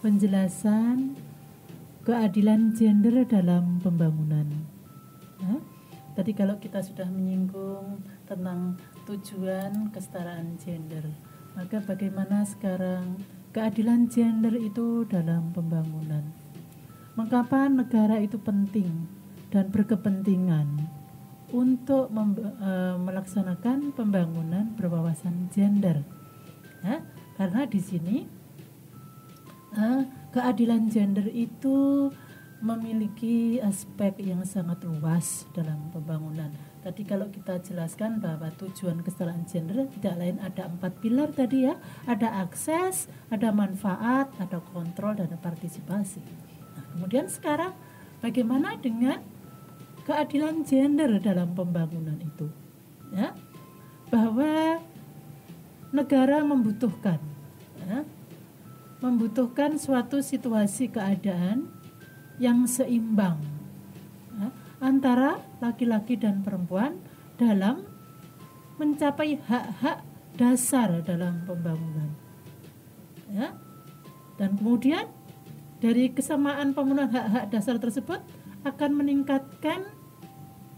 penjelasan keadilan gender dalam pembangunan. Nah, tadi kalau kita sudah menyinggung tentang tujuan kesetaraan gender, maka bagaimana sekarang keadilan gender itu dalam pembangunan? Mengapa negara itu penting dan berkepentingan untuk melaksanakan pembangunan berwawasan gender? Ya, karena di sini keadilan gender itu memiliki aspek yang sangat luas dalam pembangunan. Tadi kalau kita jelaskan bahwa tujuan kesetaraan gender tidak lain ada 4 pilar tadi ya, ada akses, ada manfaat, ada kontrol, dan ada partisipasi. Nah, kemudian sekarang bagaimana dengan keadilan gender dalam pembangunan itu? Ya, bahwa negara membutuhkan suatu situasi keadaan yang seimbang antara laki-laki dan perempuan dalam mencapai hak-hak dasar dalam pembangunan. Ya. Dan kemudian dari kesamaan pemenuhan hak-hak dasar tersebut akan meningkatkan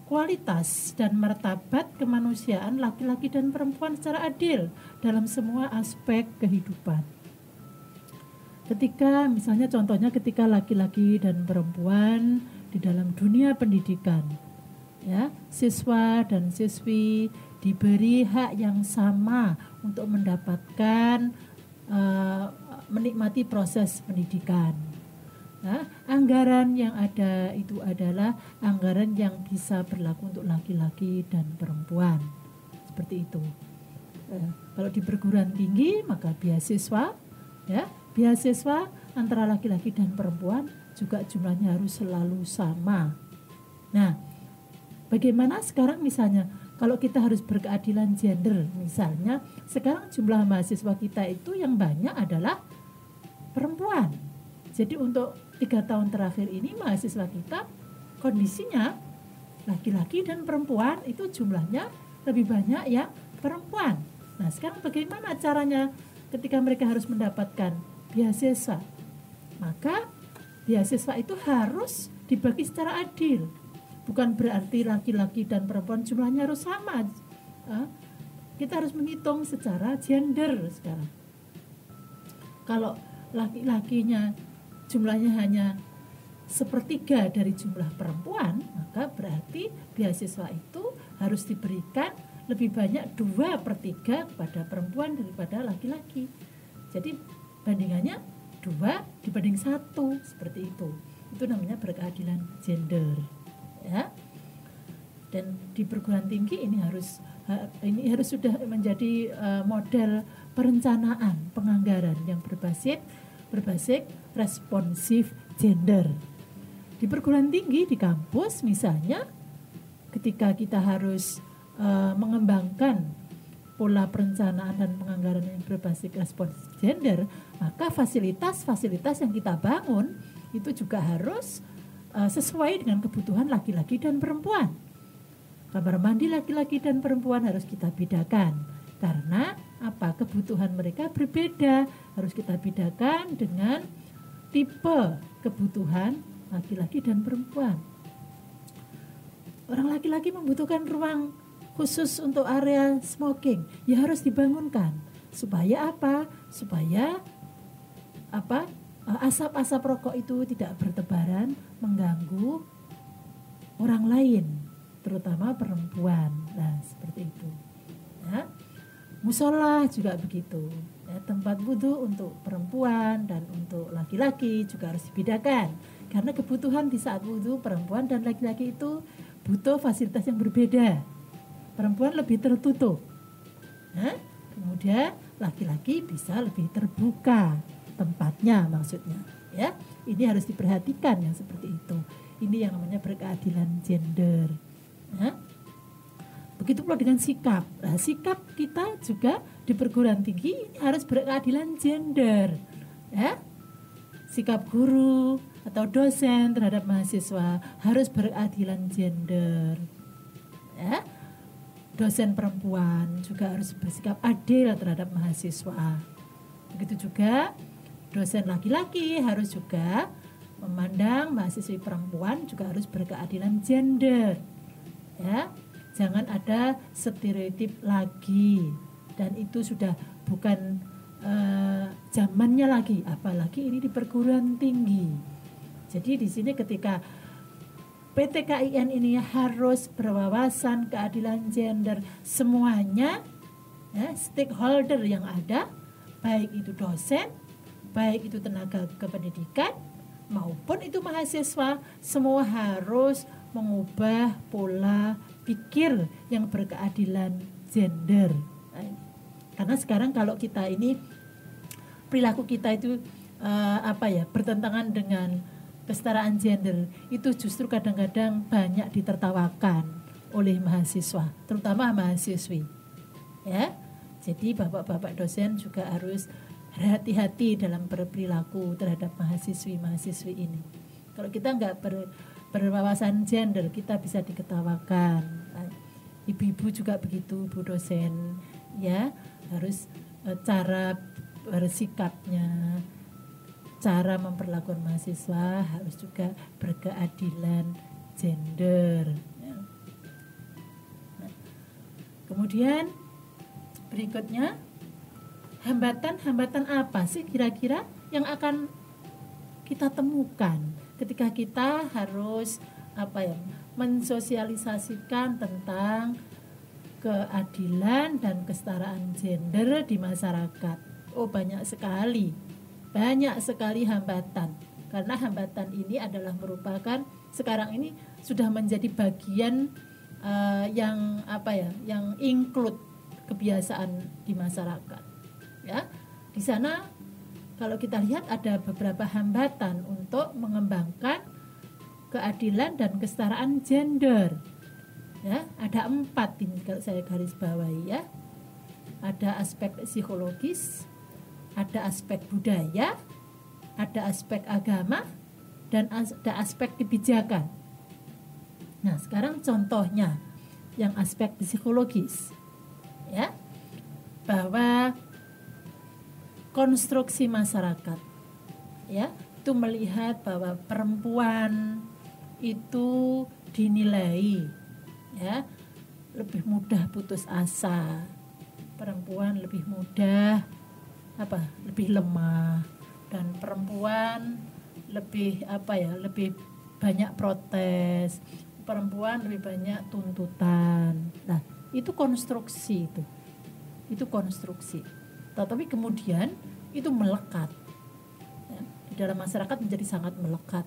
kualitas dan martabat kemanusiaan laki-laki dan perempuan secara adil dalam semua aspek kehidupan. Ketika misalnya contohnya ketika laki-laki dan perempuan di dalam dunia pendidikan, ya, siswa dan siswi diberi hak yang sama untuk mendapatkan menikmati proses pendidikan. Nah, anggaran yang ada itu adalah anggaran yang bisa berlaku untuk laki-laki dan perempuan. Seperti itu. Kalau di perguruan tinggi maka beasiswa, ya, beasiswa antara laki-laki dan perempuan juga jumlahnya harus selalu sama. Nah, bagaimana sekarang misalnya kalau kita harus berkeadilan gender, misalnya sekarang jumlah mahasiswa kita itu yang banyak adalah perempuan. Jadi untuk 3 tahun terakhir ini mahasiswa kita kondisinya laki-laki dan perempuan itu jumlahnya lebih banyak yang perempuan. Nah sekarang bagaimana caranya ketika mereka harus mendapatkan beasiswa? Maka beasiswa itu harus dibagi secara adil. Bukan berarti laki-laki dan perempuan jumlahnya harus sama. Kita harus menghitung secara gender sekarang. Kalau laki-lakinya jumlahnya hanya 1/3 dari jumlah perempuan, maka berarti beasiswa itu harus diberikan lebih banyak 2/3 kepada perempuan daripada laki-laki. Jadi bandingannya 2 dibanding 1, seperti itu. Itu namanya berkeadilan gender, ya. Dan di perguruan tinggi ini harus sudah menjadi model perencanaan penganggaran yang berbasis responsif gender. Di perguruan tinggi, di kampus misalnya, ketika kita harus mengembangkan pola perencanaan dan penganggaran yang berbasis responsif gender, maka fasilitas-fasilitas yang kita bangun itu juga harus sesuai dengan kebutuhan laki-laki dan perempuan. Kamar mandi laki-laki dan perempuan harus kita bedakan. Karena apa? Kebutuhan mereka berbeda. Harus kita bedakan dengan tipe kebutuhan laki-laki dan perempuan. Orang laki-laki membutuhkan ruang khusus untuk area smoking, ya harus dibangunkan. Supaya apa? Supaya asap-asap rokok itu tidak bertebaran mengganggu orang lain, terutama perempuan. Nah, seperti itu. Ya. Musola juga begitu, ya, tempat wudhu untuk perempuan dan untuk laki-laki juga harus dibedakan, karena kebutuhan di saat wudhu perempuan dan laki-laki itu butuh fasilitas yang berbeda. Perempuan lebih tertutup, nah, kemudian laki-laki bisa lebih terbuka tempatnya, maksudnya, ya. Ini harus diperhatikan yang seperti itu. Ini yang namanya berkeadilan gender. Nah, begitu pula dengan sikap. Nah, sikap kita juga di perguruan tinggi harus berkeadilan gender, ya. Sikap guru atau dosen terhadap mahasiswa harus berkeadilan gender, ya. Dosen perempuan juga harus bersikap adil terhadap mahasiswa. Begitu juga dosen laki-laki harus juga memandang mahasiswi perempuan juga harus berkeadilan gender, ya. Jangan ada stereotip lagi, dan itu sudah bukan zamannya lagi, apalagi ini di perguruan tinggi. Jadi di sini ketika PT KIN ini harus berwawasan keadilan gender semuanya, ya, stakeholder yang ada, baik itu dosen, baik itu tenaga kependidikan maupun itu mahasiswa, semua harus mengubah pola pikir yang berkeadilan gender. Karena sekarang kalau kita ini perilaku kita itu bertentangan dengan kesetaraan gender, itu justru kadang-kadang banyak ditertawakan oleh mahasiswa, terutama mahasiswi, ya. Jadi bapak-bapak dosen juga harus hati-hati dalam berperilaku terhadap mahasiswi ini. Kalau kita nggak berwawasan gender, kita bisa diketawakan. Ibu-ibu juga begitu, bu dosen, ya, harus cara bersikapnya, cara memperlakukan mahasiswa harus juga berkeadilan gender, ya. Nah, kemudian berikutnya, hambatan-hambatan apa sih kira-kira yang akan kita temukan ketika kita harus mensosialisasikan tentang keadilan dan kesetaraan gender di masyarakat. Oh, banyak sekali hambatan. Karena hambatan ini adalah merupakan sekarang ini sudah menjadi bagian yang yang include kebiasaan di masyarakat. Ya, di sana kalau kita lihat ada beberapa hambatan untuk mengembangkan keadilan dan kesetaraan gender. Ya, ada 4 ini kalau saya garis bawahi ya. Ada aspek psikologis, ada aspek budaya, ada aspek agama, dan ada aspek kebijakan. Nah, sekarang contohnya yang aspek psikologis, ya, bahwa konstruksi masyarakat, ya, itu melihat bahwa perempuan itu dinilai, ya, lebih mudah putus asa, perempuan lebih mudah lebih lemah, dan perempuan lebih lebih banyak protes, perempuan lebih banyak tuntutan. Nah, itu konstruksi itu konstruksi. Tetapi kemudian itu melekat, ya, di dalam masyarakat menjadi sangat melekat.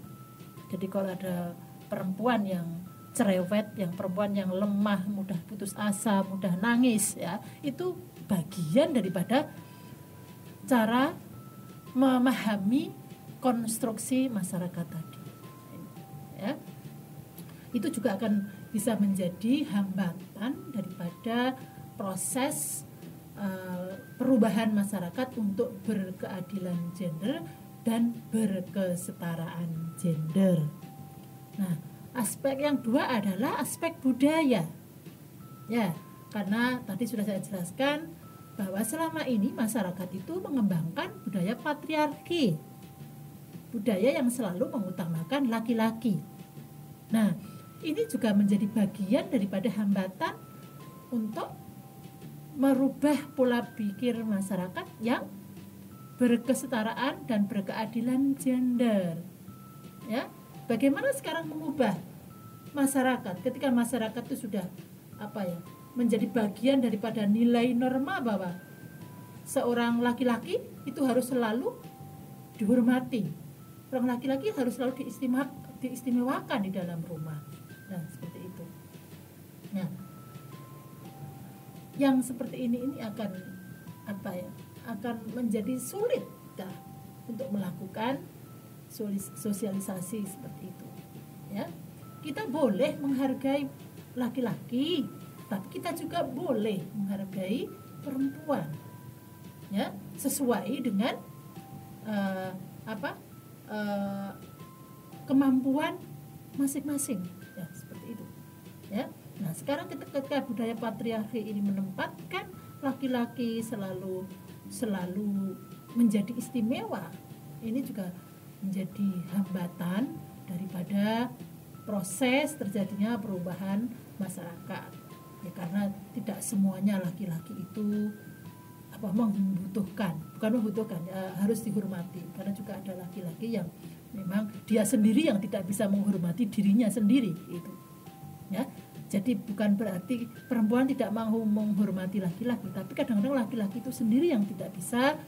Jadi kalau ada perempuan yang cerewet, yang perempuan yang lemah, mudah putus asa, mudah nangis, ya, itu bagian daripada cara memahami konstruksi masyarakat tadi, ya. Itu juga akan bisa menjadi hambatan daripada proses perubahan masyarakat untuk berkeadilan gender dan berkesetaraan gender. Nah, aspek yang 2 adalah aspek budaya, ya, karena tadi sudah saya jelaskan bahwa selama ini masyarakat itu mengembangkan budaya patriarki, budaya yang selalu mengutamakan laki-laki. Nah, ini juga menjadi bagian daripada hambatan untuk merubah pola pikir masyarakat yang berkesetaraan dan berkeadilan gender. Ya, bagaimana sekarang mengubah masyarakat ketika masyarakat itu sudah menjadi bagian daripada nilai norma bahwa seorang laki-laki itu harus selalu dihormati. Orang laki-laki harus selalu diistimewakan di dalam rumah. Nah, seperti itu. Nah, yang seperti ini akan akan menjadi sulit untuk melakukan sosialisasi seperti itu. Ya, kita boleh menghargai laki-laki, tapi kita juga boleh menghargai perempuan, ya, sesuai dengan kemampuan masing-masing, ya, seperti itu, ya. Nah, sekarang ketika budaya patriarki ini menempatkan laki-laki selalu menjadi istimewa, ini juga menjadi hambatan daripada proses terjadinya perubahan masyarakat, ya, karena tidak semuanya laki-laki itu membutuhkan harus dihormati, karena juga ada laki-laki yang memang dia sendiri yang tidak bisa menghormati dirinya sendiri, itu, ya. Jadi bukan berarti perempuan tidak mau menghormati laki-laki, tapi kadang-kadang laki-laki itu sendiri yang tidak bisa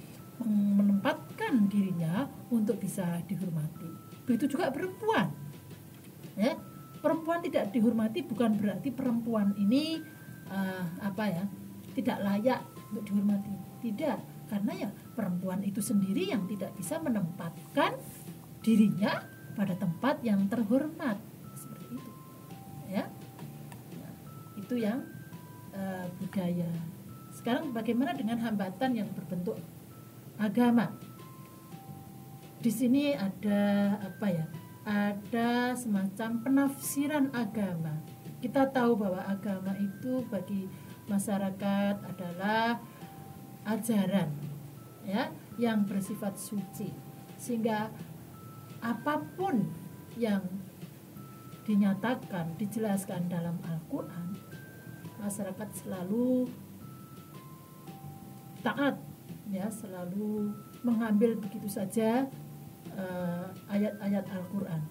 menempatkan dirinya untuk bisa dihormati. Begitu juga perempuan, ya. Perempuan tidak dihormati bukan berarti perempuan ini tidak layak untuk dihormati. Tidak, karena ya perempuan itu sendiri yang tidak bisa menempatkan dirinya pada tempat yang terhormat, seperti itu, ya. Nah, itu yang budaya. Sekarang bagaimana dengan hambatan yang berbentuk agama? Di sini ada ada semacam penafsiran agama. Kita tahu bahwa agama itu bagi masyarakat adalah ajaran, ya, yang bersifat suci, sehingga apapun yang dinyatakan, dijelaskan dalam Al-Quran, masyarakat selalu taat, ya, selalu mengambil begitu saja ayat-ayat Al-Quran.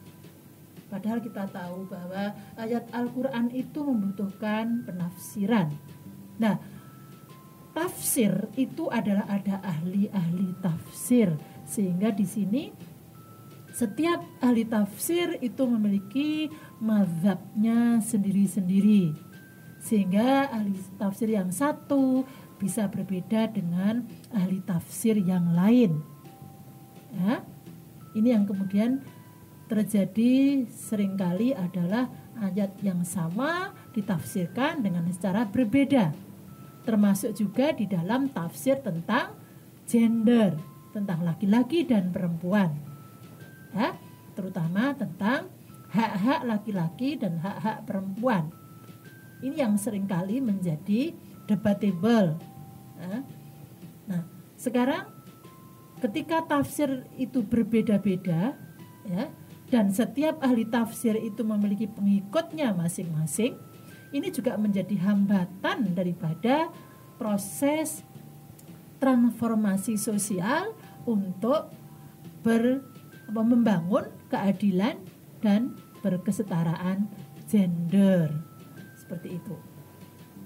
Padahal kita tahu bahwa ayat Al-Quran itu membutuhkan penafsiran. Nah, tafsir itu adalah ada ahli-ahli tafsir, sehingga di sini Setiap ahli tafsir itu memiliki mazhabnya sendiri-sendiri, sehingga ahli tafsir yang satu bisa berbeda dengan ahli tafsir yang lain. Ya, ini yang kemudian terjadi seringkali adalah ayat yang sama ditafsirkan dengan secara berbeda, termasuk juga di dalam tafsir tentang gender, tentang laki-laki dan perempuan. Ya, terutama tentang hak-hak laki-laki dan hak-hak perempuan. Ini yang seringkali menjadi debatable. Ya. Nah, sekarang ketika tafsir itu berbeda-beda, ya, dan setiap ahli tafsir itu memiliki pengikutnya masing-masing, ini juga menjadi hambatan daripada proses transformasi sosial untuk membangun keadilan dan berkesetaraan gender, seperti itu.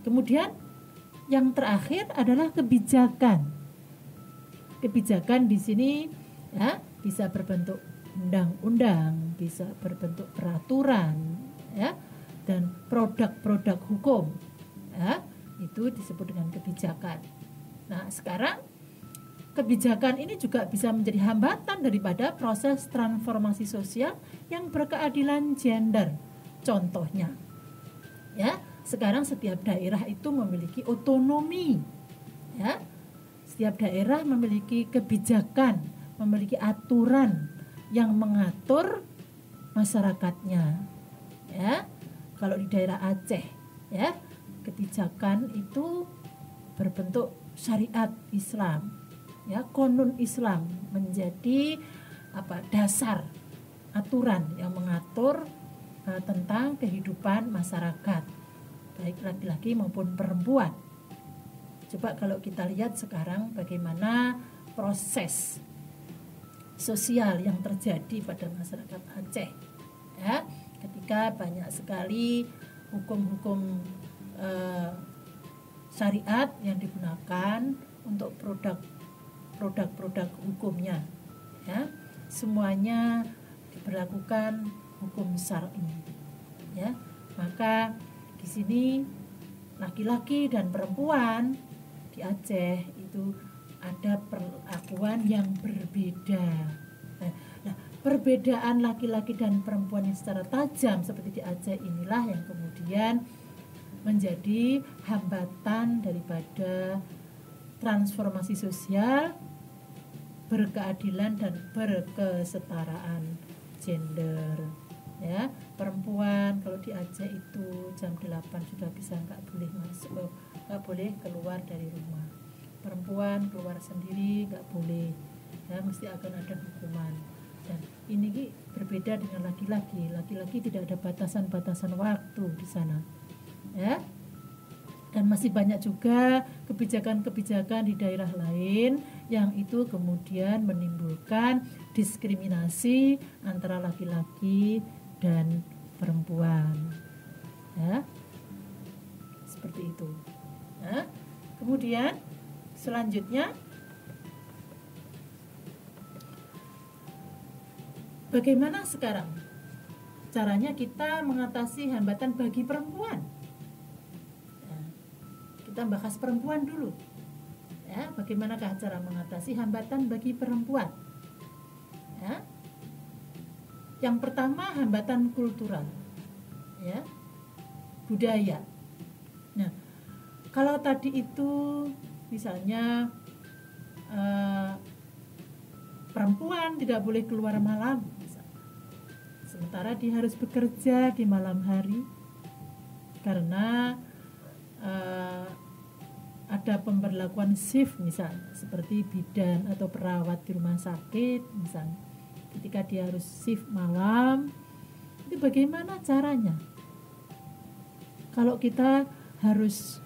Kemudian yang terakhir adalah kebijakan. Kebijakan di sini ya bisa berbentuk undang-undang, bisa berbentuk peraturan, ya, dan produk-produk hukum, ya, itu disebut dengan kebijakan. Nah, sekarang kebijakan ini juga bisa menjadi hambatan daripada proses transformasi sosial yang berkeadilan gender. Contohnya, ya, sekarang setiap daerah itu memiliki otonomi, ya. Setiap daerah memiliki kebijakan, memiliki aturan yang mengatur masyarakatnya. Ya, kalau di daerah Aceh, ya, kebijakan itu berbentuk syariat Islam. Ya, konun Islam menjadi dasar aturan yang mengatur tentang kehidupan masyarakat, baik laki-laki maupun perempuan. Coba kalau kita lihat sekarang bagaimana proses sosial yang terjadi pada masyarakat Aceh, ya, ketika banyak sekali hukum-hukum syariat yang digunakan untuk produk hukumnya, ya, semuanya diberlakukan hukum syar'i, ya. Maka di sini laki-laki dan perempuan di Aceh itu ada perlakuan yang berbeda. Nah, perbedaan laki-laki dan perempuan yang secara tajam seperti di Aceh inilah yang kemudian menjadi hambatan daripada transformasi sosial berkeadilan dan berkesetaraan gender. Ya, perempuan kalau di Aceh itu jam 8 sudah bisa nggak boleh masuk, nggak boleh keluar dari rumah. Perempuan keluar sendiri nggak boleh, ya, mesti akan ada hukuman. Dan ini berbeda dengan laki-laki. Laki-laki tidak ada batasan-batasan waktu di sana, ya. Dan masih banyak juga kebijakan-kebijakan di daerah lain yang itu kemudian menimbulkan diskriminasi antara laki-laki dan perempuan, ya, seperti itu. Nah, kemudian selanjutnya, bagaimana sekarang caranya kita mengatasi hambatan bagi perempuan? Nah, kita bahas perempuan dulu, ya. Bagaimanakah cara mengatasi hambatan bagi perempuan? Ya. Yang pertama, hambatan kultural, ya, budaya. Nah, kalau tadi itu misalnya perempuan tidak boleh keluar malam, sementara dia harus bekerja di malam hari karena ada pemberlakuan shift misalnya, seperti bidan atau perawat di rumah sakit misalnya. Ketika dia harus shift malam, itu bagaimana caranya? Kalau kita harus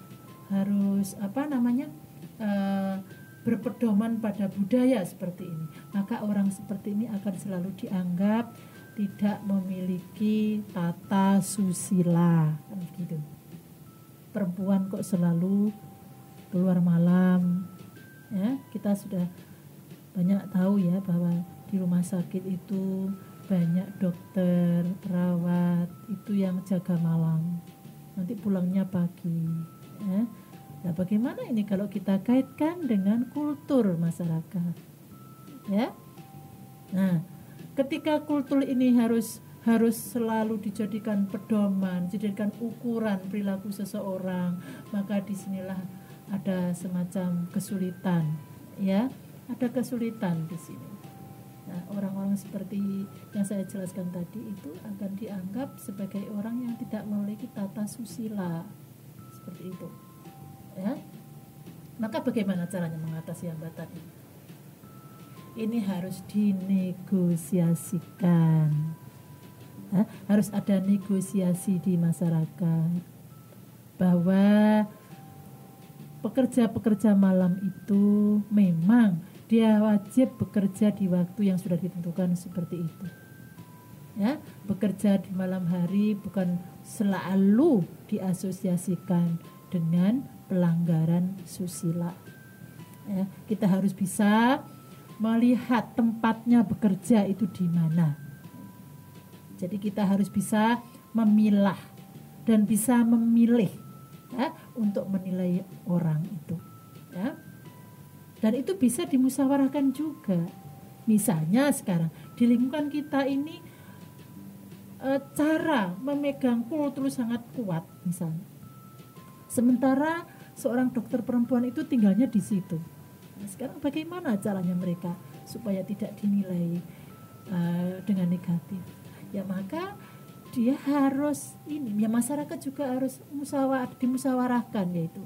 berpedoman pada budaya seperti ini, maka orang seperti ini akan selalu dianggap tidak memiliki tata susila, kan gitu. Perempuan kok selalu keluar malam, ya. Kita sudah banyak tahu ya bahwa di rumah sakit itu banyak dokter, perawat itu yang jaga malam, nanti pulangnya pagi. Ya. Nah, bagaimana ini kalau kita kaitkan dengan kultur masyarakat? Ya. Nah, ketika kultur ini harus selalu dijadikan pedoman, dijadikan ukuran perilaku seseorang, maka disinilah ada semacam kesulitan, ya, ada kesulitan di sini. Nah, orang-orang seperti yang saya jelaskan tadi itu akan dianggap sebagai orang yang tidak memiliki tata susila, seperti itu, ya. Maka bagaimana caranya mengatasi hambatan ini? Ini harus dinegosiasikan. Harus ada negosiasi di masyarakat bahwa pekerja-pekerja malam itu memang dia wajib bekerja di waktu yang sudah ditentukan seperti itu. Ya, bekerja di malam hari bukan selalu diasosiasikan dengan pelanggaran susila. Ya, kita harus bisa melihat tempatnya bekerja itu di mana. Jadi kita harus bisa memilah dan bisa memilih, ya, untuk menilai orang itu, ya. Dan itu bisa dimusyawarahkan juga. Misalnya sekarang di lingkungan kita ini cara memegang kultur sangat kuat misalnya. Sementara seorang dokter perempuan itu tinggalnya di situ. Nah, sekarang bagaimana caranya mereka supaya tidak dinilai dengan negatif? Ya maka dia harus ya masyarakat juga harus dimusyawarahkan, yaitu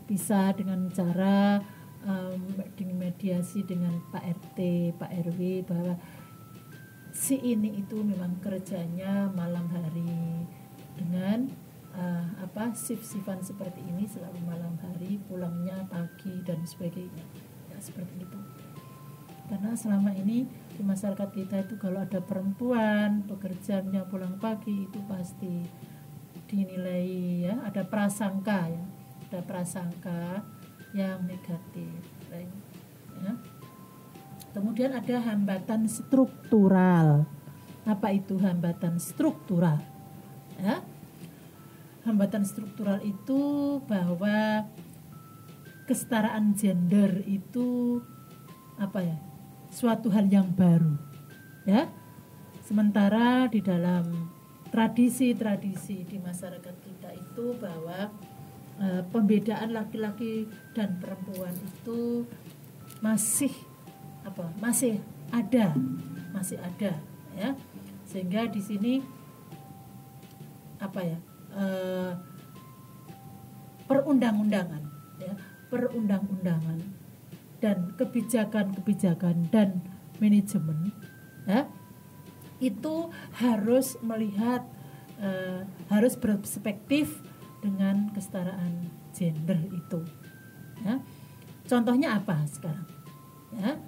bisa dengan cara dengan mediasi dengan Pak RT, Pak RW, bahwa si ini itu memang kerjanya malam hari dengan shift-shiftan seperti ini, selalu malam hari, pulangnya pagi dan sebagainya, ya seperti itu. Karena selama ini di masyarakat kita itu kalau ada perempuan bekerjanya pulang pagi itu pasti dinilai, ya, ada prasangka yang negatif, ya. Kemudian ada hambatan struktural. Apa itu hambatan struktural? Ya. Hambatan struktural itu bahwa kesetaraan gender itu suatu hal yang baru, ya. Sementara di dalam tradisi-tradisi di masyarakat kita itu bahwa pembedaan laki-laki dan perempuan itu masih ada, ya. Sehingga di sini perundang-undangan, ya, dan kebijakan dan manajemen, ya, itu harus melihat, harus berperspektif dengan kesetaraan gender itu, ya. Contohnya apa sekarang, ya,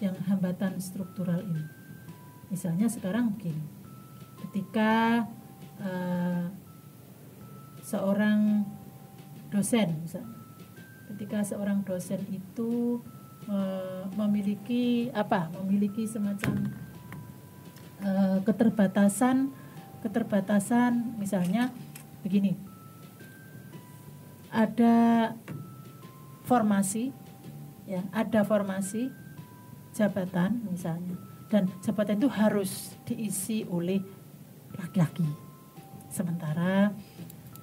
yang hambatan struktural ini? Misalnya sekarang begini, ketika seorang dosen misalnya, ketika seorang dosen itu memiliki semacam keterbatasan, misalnya begini, ada formasi jabatan misalnya, dan jabatan itu harus diisi oleh laki-laki, sementara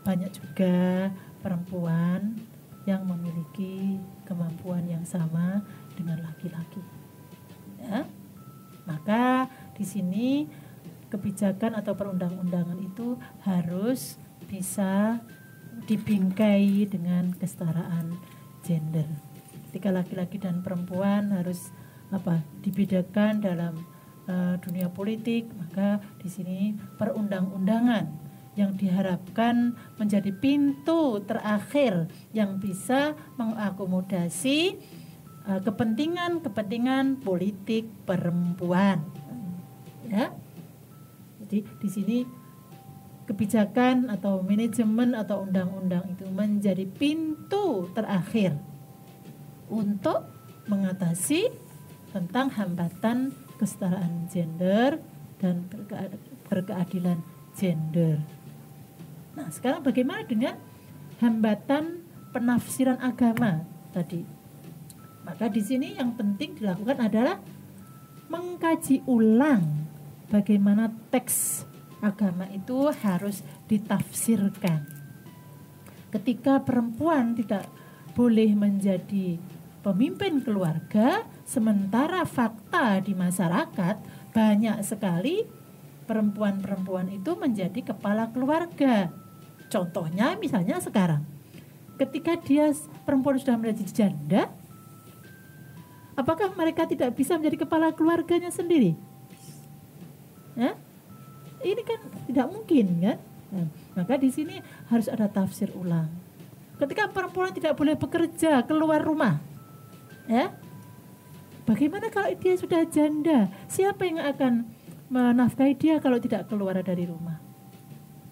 banyak juga perempuan yang memiliki kemampuan yang sama dengan laki-laki, ya. Maka di sini kebijakan atau perundang-undangan itu harus bisa dibingkai dengan kesetaraan gender. Ketika laki-laki dan perempuan harus dibedakan dalam dunia politik, maka di sini perundang-undangan yang diharapkan menjadi pintu terakhir yang bisa mengakomodasi kepentingan politik perempuan, ya. Jadi di sini kebijakan atau manajemen atau undang-undang itu menjadi pintu terakhir untuk mengatasi tentang hambatan kesetaraan gender dan berkeadilan gender. Nah, sekarang bagaimana dengan hambatan penafsiran agama tadi? Maka di sini yang penting dilakukan adalah mengkaji ulang bagaimana teks agama itu harus ditafsirkan. Ketika perempuan tidak boleh menjadi pemimpin keluarga, sementara fakta di masyarakat banyak sekali perempuan-perempuan itu menjadi kepala keluarga. Contohnya misalnya sekarang, ketika perempuan sudah menjadi janda, apakah mereka tidak bisa menjadi kepala keluarganya sendiri? Ya? Ini kan tidak mungkin kan? Nah, maka di sini harus ada tafsir ulang. Ketika perempuan tidak boleh bekerja keluar rumah, ya, bagaimana kalau dia sudah janda? Siapa yang akan menafkahi dia kalau tidak keluar dari rumah?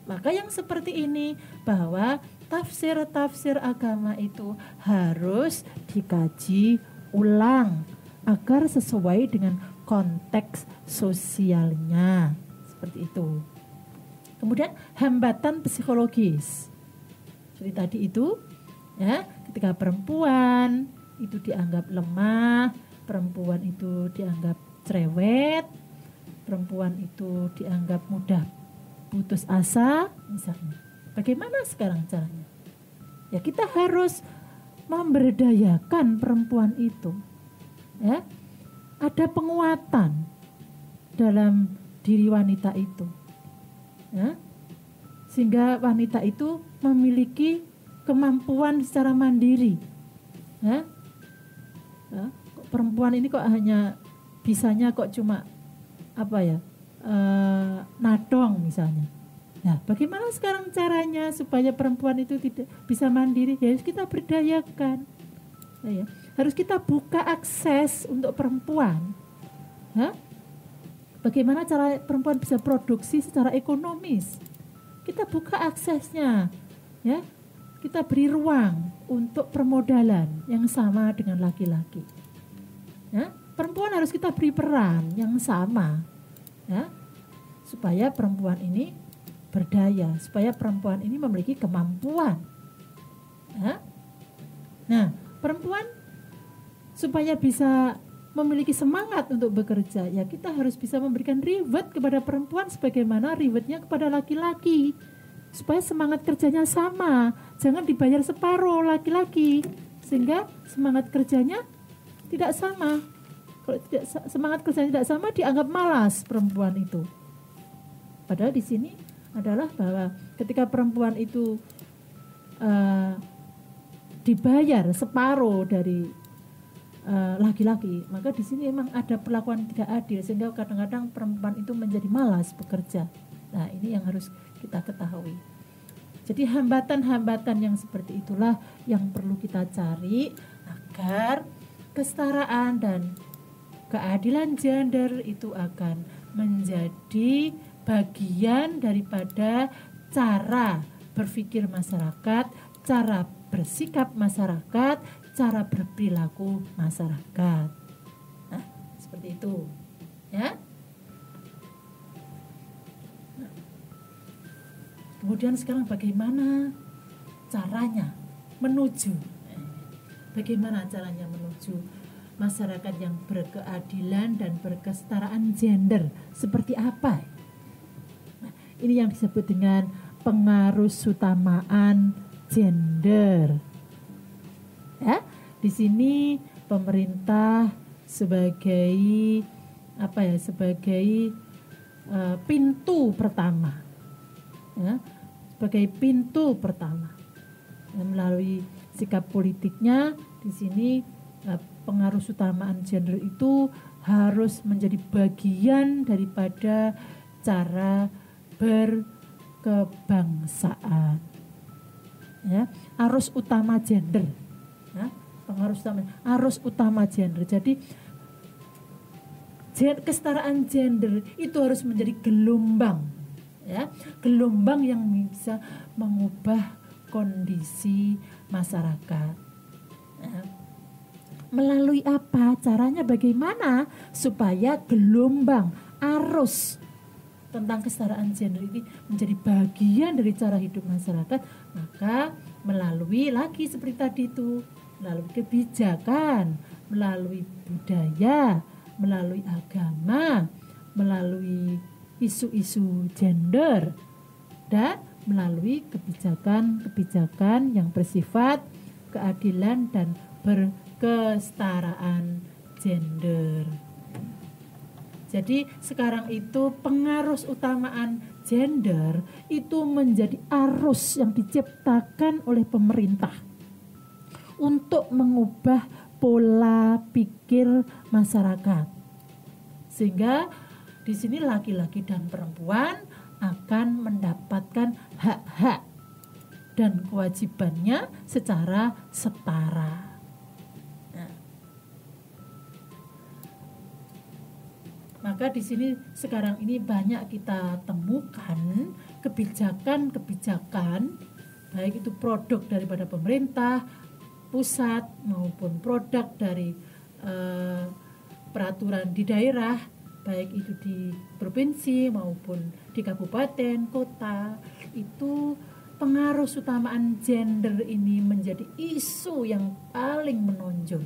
Maka yang seperti ini, bahwa tafsir-tafsir agama itu harus dikaji ulang agar sesuai dengan konteks sosialnya, seperti itu. Kemudian hambatan psikologis, seperti tadi itu, ya, ketika perempuan itu dianggap lemah, perempuan itu dianggap cerewet, perempuan itu dianggap mudah putus asa, misalnya. Bagaimana sekarang caranya? Ya, kita harus memberdayakan perempuan itu, ya. Ada penguatan dalam diri wanita itu, ya, sehingga wanita itu memiliki kemampuan secara mandiri, ya. Ya, perempuan ini kok hanya bisanya kok cuma nadong misalnya. Nah, bagaimana sekarang caranya supaya perempuan itu tidak bisa mandiri? Ya, harus kita berdayakan, ya. Harus kita buka akses untuk perempuan. Ya. Bagaimana cara perempuan bisa produksi secara ekonomis? Kita buka aksesnya, ya. Kita beri ruang untuk permodalan yang sama dengan laki-laki. Ya. Perempuan harus kita beri peran yang sama, ya, supaya perempuan ini berdaya, supaya perempuan ini memiliki kemampuan. Ya. Nah, perempuan supaya bisa memiliki semangat untuk bekerja, ya kita harus bisa memberikan reward kepada perempuan sebagaimana rewardnya kepada laki-laki, supaya semangat kerjanya sama, jangan dibayar separuh laki-laki, sehingga semangat kerjanya tidak sama. Kalau semangat kerjanya tidak sama, dianggap malas perempuan itu. Padahal di sini adalah bahwa ketika perempuan itu dibayar separuh dari laki-laki, maka di sini memang ada perlakuan tidak adil, sehingga kadang-kadang perempuan itu menjadi malas bekerja. Nah, ini yang harus kita ketahui. Jadi hambatan-hambatan yang seperti itulah yang perlu kita cari agar kesetaraan dan keadilan gender itu akan menjadi bagian daripada cara berpikir masyarakat, cara bersikap masyarakat, cara berperilaku masyarakat. Nah, seperti itu, ya. Nah, kemudian sekarang bagaimana caranya menuju? Bagaimana caranya menuju masyarakat yang berkeadilan dan berkesetaraan gender? Seperti apa? Nah, ini yang disebut dengan pengarusutamaan gender. Ya, di sini pemerintah sebagai pintu pertama, ya, sebagai pintu pertama, ya, melalui sikap politiknya di sini pengarusutamaan gender itu harus menjadi bagian daripada cara berkebangsaan, ya, arus utama gender. Ya, arus utama gender. Jadi kesetaraan gender itu harus menjadi gelombang, ya, gelombang yang bisa mengubah kondisi masyarakat. Ya. Melalui apa? Caranya bagaimana supaya gelombang, arus tentang kesetaraan gender ini menjadi bagian dari cara hidup masyarakat? Maka melalui lagi seperti tadi itu, melalui kebijakan, melalui budaya, melalui agama, melalui isu-isu gender, dan melalui kebijakan-kebijakan yang bersifat keadilan dan berkesetaraan gender. Jadi sekarang itu pengarus utamaan gender itu menjadi arus yang diciptakan oleh pemerintah untuk mengubah pola pikir masyarakat. Sehingga di sini laki-laki dan perempuan akan mendapatkan hak-hak dan kewajibannya secara setara. Maka di sini sekarang ini banyak kita temukan kebijakan-kebijakan, baik itu produk daripada pemerintah pusat maupun produk dari peraturan di daerah, baik itu di provinsi maupun di kabupaten, kota, itu pengaruh utamaan gender ini menjadi isu yang paling menonjol.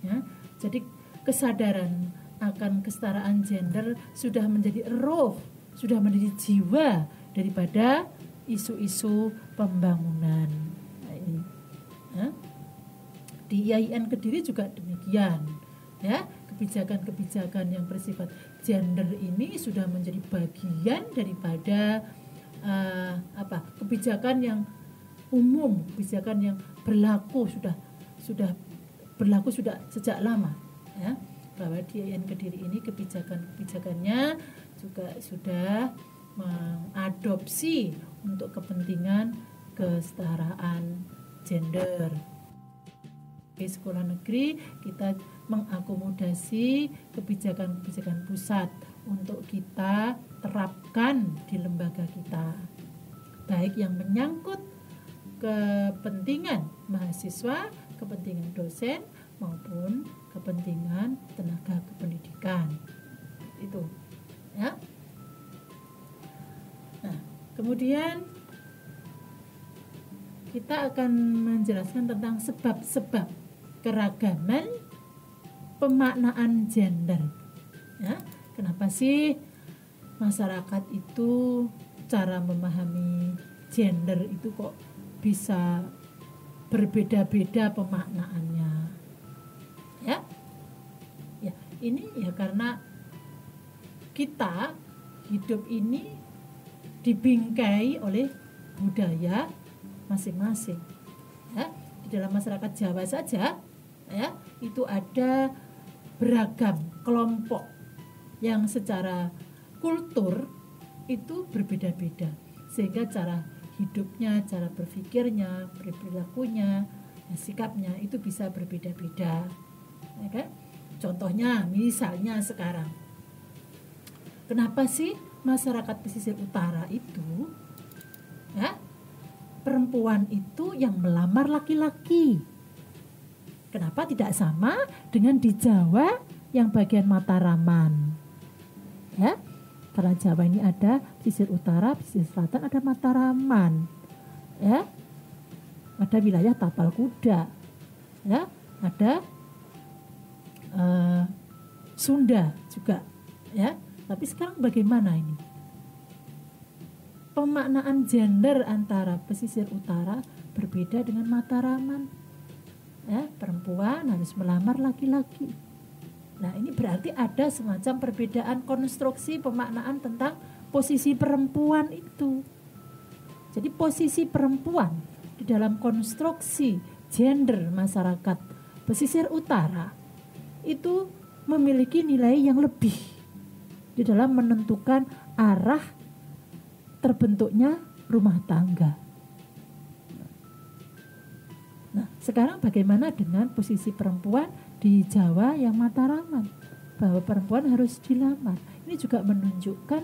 Ya, jadi kesadaran akan kesetaraan gender sudah menjadi roh, sudah menjadi jiwa daripada isu-isu pembangunan. Nah, ini. Ya. Di IAIN Kediri juga demikian. Ya, kebijakan-kebijakan yang bersifat gender ini sudah menjadi bagian daripada kebijakan yang umum, kebijakan yang berlaku sudah berlaku sejak lama, ya. Bahwa di IAIN Kediri ini kebijakan-kebijakannya juga sudah mengadopsi untuk kepentingan kesetaraan gender. Di sekolah negeri kita mengakomodasi kebijakan-kebijakan pusat untuk kita terapkan di lembaga kita, baik yang menyangkut kepentingan mahasiswa, kepentingan dosen maupun kepentingan tenaga kependidikan. Itu, ya. Nah, kemudian kita akan menjelaskan tentang sebab-sebab keragaman pemaknaan gender. Ya, kenapa sih masyarakat itu cara memahami gender itu kok bisa berbeda-beda pemaknaannya? Ya, ini ya karena kita hidup ini dibingkai oleh budaya masing-masing. Ya, di dalam masyarakat Jawa saja, ya, itu ada beragam kelompok yang secara kultur itu berbeda-beda, sehingga cara hidupnya, cara berpikirnya, perilakunya, sikapnya itu bisa berbeda-beda. Ya kan? Contohnya, misalnya sekarang, kenapa sih masyarakat pesisir utara itu, ya, perempuan itu yang melamar laki-laki? Kenapa tidak sama dengan di Jawa yang bagian Mataraman? Ya, karena Jawa ini ada pesisir utara, pesisir selatan, ada Mataraman. Ya, ada wilayah Tapal Kuda. Ya, ada Sunda juga. Ya, tapi sekarang bagaimana ini? Pemaknaan gender antara pesisir utara berbeda dengan Mataraman. Ya, perempuan harus melamar laki-laki. Nah, ini berarti ada semacam perbedaan konstruksi pemaknaan tentang posisi perempuan itu. Jadi posisi perempuan di dalam konstruksi gender masyarakat pesisir utara itu memiliki nilai yang lebih di dalam menentukan arah terbentuknya rumah tangga. Nah, sekarang bagaimana dengan posisi perempuan di Jawa yang Mataraman? Bahwa perempuan harus dilamar. Ini juga menunjukkan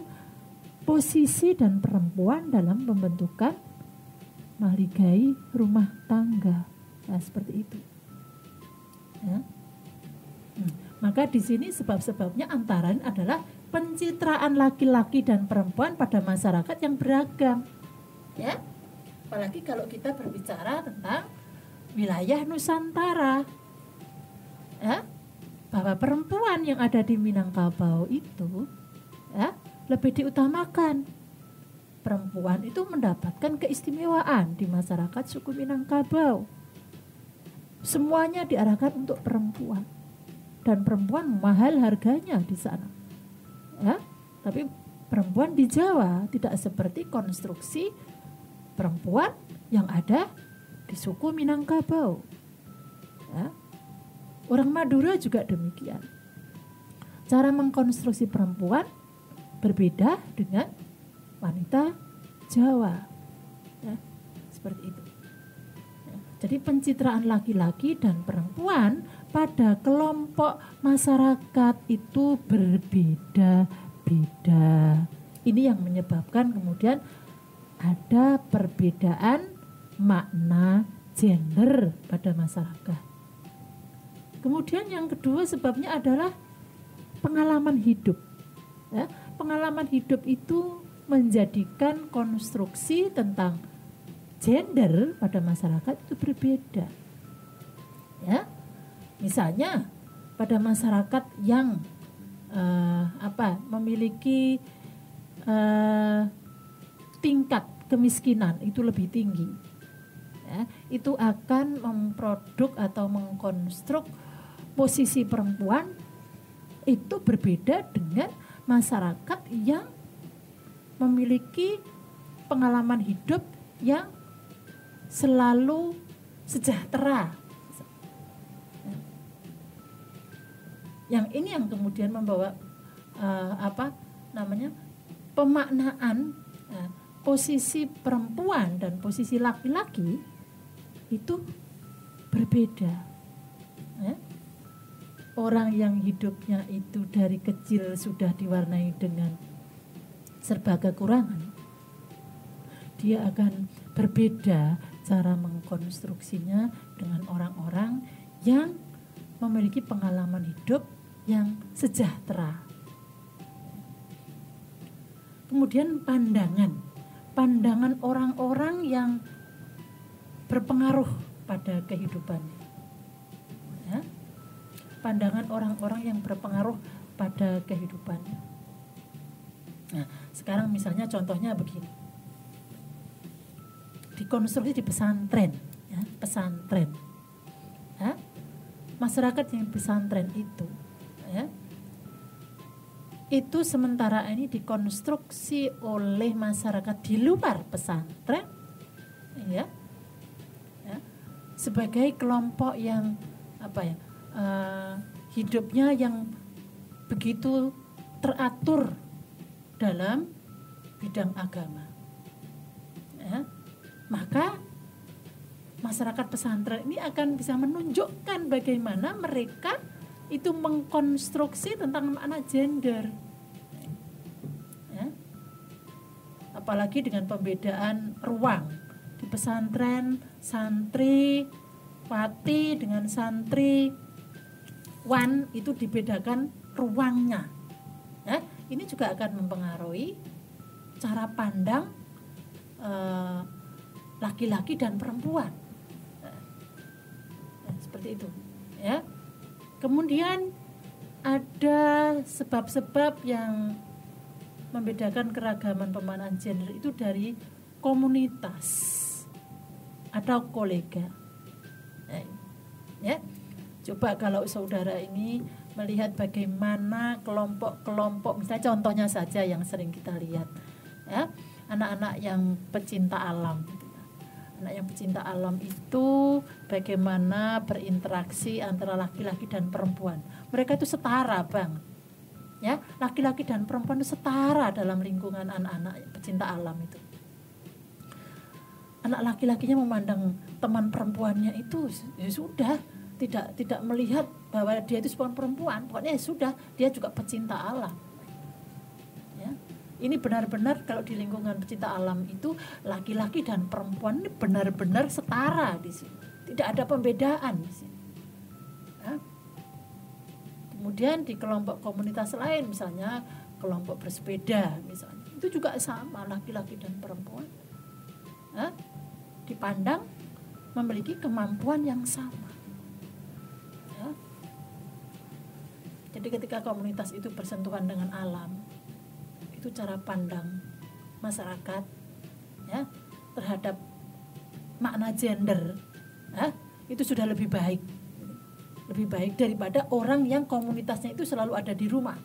posisi dan perempuan dalam pembentukan mahligai rumah tangga. Nah, seperti itu. Ya. Maka di sini sebab-sebabnya antara lain adalah pencitraan laki-laki dan perempuan pada masyarakat yang beragam. Ya, apalagi kalau kita berbicara tentang wilayah Nusantara, ya, bahwa perempuan yang ada di Minangkabau itu, ya, lebih diutamakan. Perempuan itu mendapatkan keistimewaan di masyarakat suku Minangkabau. Semuanya diarahkan untuk perempuan, dan perempuan mahal harganya di sana. Ya, tapi perempuan di Jawa tidak seperti konstruksi perempuan yang ada di suku Minangkabau. Ya. Orang Madura juga demikian. Cara mengkonstruksi perempuan berbeda dengan wanita Jawa. Ya, seperti itu. Ya, jadi pencitraan laki-laki dan perempuan pada kelompok masyarakat itu berbeda-beda. Ini yang menyebabkan kemudian ada perbedaan makna gender pada masyarakat. Kemudian yang kedua sebabnya adalah pengalaman hidup. Ya, pengalaman hidup itu menjadikan konstruksi tentang gender pada masyarakat itu berbeda. Ya, misalnya pada masyarakat yang memiliki tingkat kemiskinan itu lebih tinggi, ya, itu akan memproduk atau mengkonstruk posisi perempuan itu berbeda dengan masyarakat yang memiliki pengalaman hidup yang selalu sejahtera. Yang ini yang kemudian membawa pemaknaan posisi perempuan dan posisi laki-laki itu berbeda. Ya. Orang yang hidupnya itu dari kecil sudah diwarnai dengan serba kekurangan, dia akan berbeda cara mengkonstruksinya dengan orang-orang yang memiliki pengalaman hidup yang sejahtera. Kemudian pandangan orang-orang yang berpengaruh pada kehidupannya. Ya. Pandangan orang-orang yang berpengaruh pada kehidupannya. Nah, sekarang misalnya contohnya begini. Dikonstruksi di pesantren, ya, pesantren. Ya. Masyarakat yang pesantren itu, ya, itu sementara ini dikonstruksi oleh masyarakat di luar pesantren, ya, sebagai kelompok yang hidupnya yang begitu teratur dalam bidang agama, ya. Maka masyarakat pesantren ini akan bisa menunjukkan bagaimana mereka itu mengkonstruksi tentang makna gender, ya. Apalagi dengan pembedaan ruang di pesantren, santri wati dengan santri wan itu dibedakan ruangnya, ya. Ini juga akan mempengaruhi cara pandang laki-laki dan perempuan, seperti itu, ya. Kemudian ada sebab-sebab yang membedakan keragaman pemaknaan gender itu dari komunitas atau kolega, ya. Coba kalau saudara ini melihat bagaimana kelompok-kelompok, misalnya contohnya saja yang sering kita lihat, ya, anak-anak yang pecinta alam. Anak yang pecinta alam itu bagaimana berinteraksi antara laki-laki dan perempuan. Mereka itu setara, Bang. Ya, laki-laki dan perempuan itu setara dalam lingkungan anak-anak pecinta alam itu. Anak laki-lakinya memandang teman perempuannya itu ya sudah, tidak melihat bahwa dia itu seorang perempuan. Pokoknya ya sudah, dia juga pecinta alam. Ini benar-benar kalau di lingkungan pecinta alam itu laki-laki dan perempuan ini benar-benar setara di sini. Tidak ada pembedaan di sini. Ya. Kemudian di kelompok komunitas lain, misalnya kelompok bersepeda misalnya, itu juga sama, laki-laki dan perempuan dipandang memiliki kemampuan yang sama. Ya. Jadi ketika komunitas itu bersentuhan dengan alam, itu cara pandang masyarakat ya terhadap makna gender itu sudah lebih baik daripada orang yang komunitasnya itu selalu ada di rumah.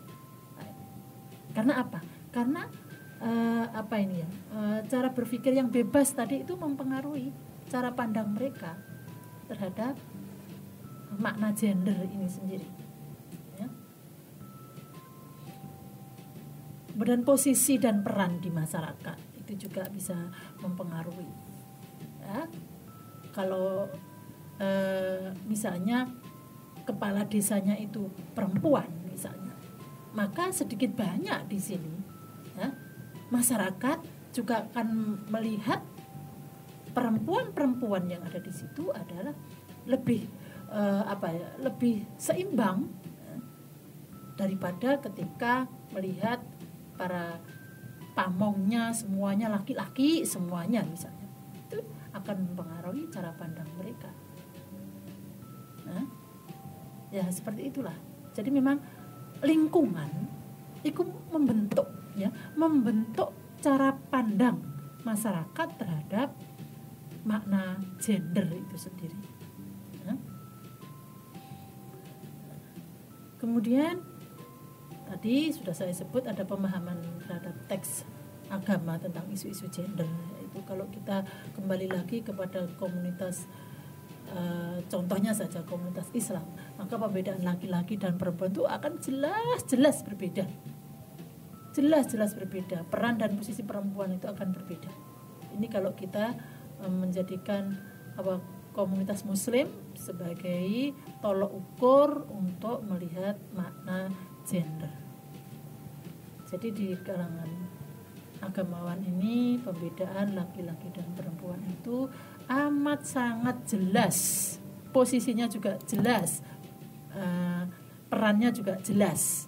Karena apa? Karena cara berpikir yang bebas tadi itu mempengaruhi cara pandang mereka terhadap makna gender ini sendiri. Ya. Dan posisi dan peran di masyarakat itu juga bisa mempengaruhi. Ya. Kalau misalnya kepala desanya itu perempuan misalnya, maka sedikit banyak di sini ya, masyarakat juga akan melihat perempuan-perempuan yang ada di situ adalah lebih lebih seimbang daripada ketika melihat para pamongnya semuanya laki-laki semuanya misalnya. Itu akan mempengaruhi cara pandang mereka. Ya seperti itulah. Jadi memang lingkungan itu membentuk cara pandang masyarakat terhadap makna gender itu sendiri. Kemudian tadi sudah saya sebut ada pemahaman terhadap teks agama tentang isu-isu gender. Itu kalau kita kembali lagi kepada komunitas, contohnya saja komunitas Islam, maka perbedaan laki-laki dan perempuan itu akan jelas berbeda. Jelas berbeda. Peran dan posisi perempuan itu akan berbeda. Ini kalau kita menjadikan komunitas muslim sebagai tolok ukur untuk melihat makna gender. Jadi di kalangan agamawan ini pembedaan laki-laki dan perempuan itu amat sangat jelas, posisinya juga jelas, perannya juga jelas.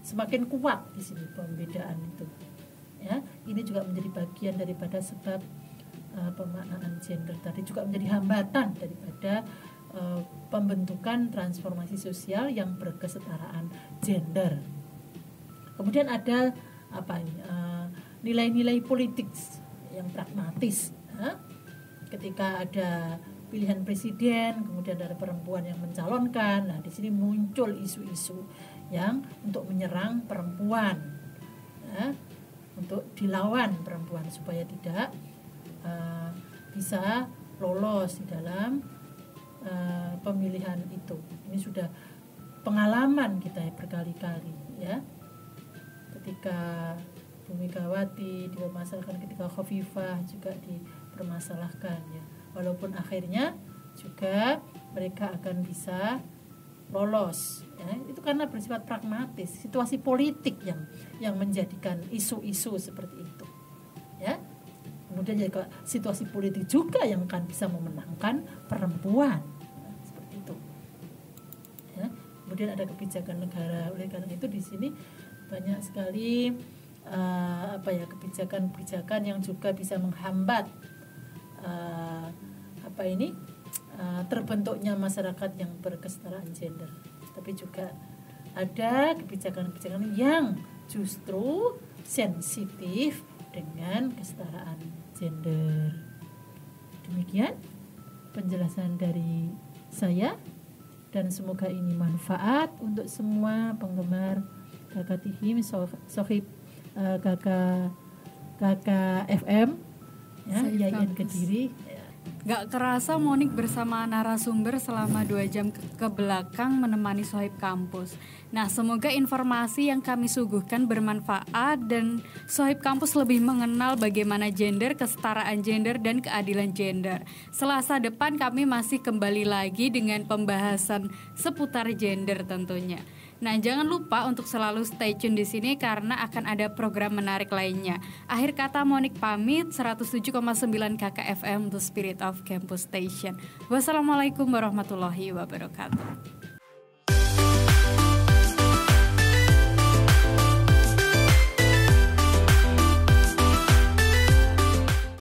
Semakin kuat di sini pembedaan itu. Ya, ini juga menjadi bagian daripada sebab pemaknaan gender tadi, juga menjadi hambatan daripada pembentukan transformasi sosial yang berkesetaraan gender. Kemudian ada nilai-nilai politik yang pragmatis. Ketika ada pilihan presiden, kemudian ada perempuan yang mencalonkan, nah di sini muncul isu-isu yang untuk menyerang perempuan, untuk dilawan perempuan supaya tidak bisa lolos di dalam pemilihan itu. Ini sudah pengalaman kita berkali-kali ya. Ketika Bu Megawati dipermasalahkan, ketika Khofifah juga dipermasalahkan ya. Walaupun akhirnya juga mereka akan bisa lolos ya. Itu karena bersifat pragmatis, situasi politik yang menjadikan isu-isu seperti itu ya. Kemudian juga situasi politik juga yang akan bisa memenangkan perempuan nah, seperti itu ya. Kemudian ada kebijakan negara. Oleh karena itu di sini banyak sekali kebijakan-kebijakan yang juga bisa menghambat terbentuknya masyarakat yang berkesetaraan gender. Tapi juga ada kebijakan-kebijakan yang justru sensitif dengan kesetaraan gender. Demikian penjelasan dari saya, dan semoga ini manfaat untuk semua penggemar Kakak Tihim, Sohib Kakak FM ya, YIN Kediri. Gak kerasa Monik bersama narasumber selama 2 jam ke belakang menemani Sohib Kampus. Nah, semoga informasi yang kami suguhkan bermanfaat dan Sohib Kampus lebih mengenal bagaimana gender, kesetaraan gender, dan keadilan gender. Selasa depan kami masih kembali lagi dengan pembahasan seputar gender tentunya. Nah, jangan lupa untuk selalu stay tune di sini karena akan ada program menarik lainnya. Akhir kata Monik pamit, 107,9 KKFM The Spirit of Campus Station. Wassalamualaikum warahmatullahi wabarakatuh.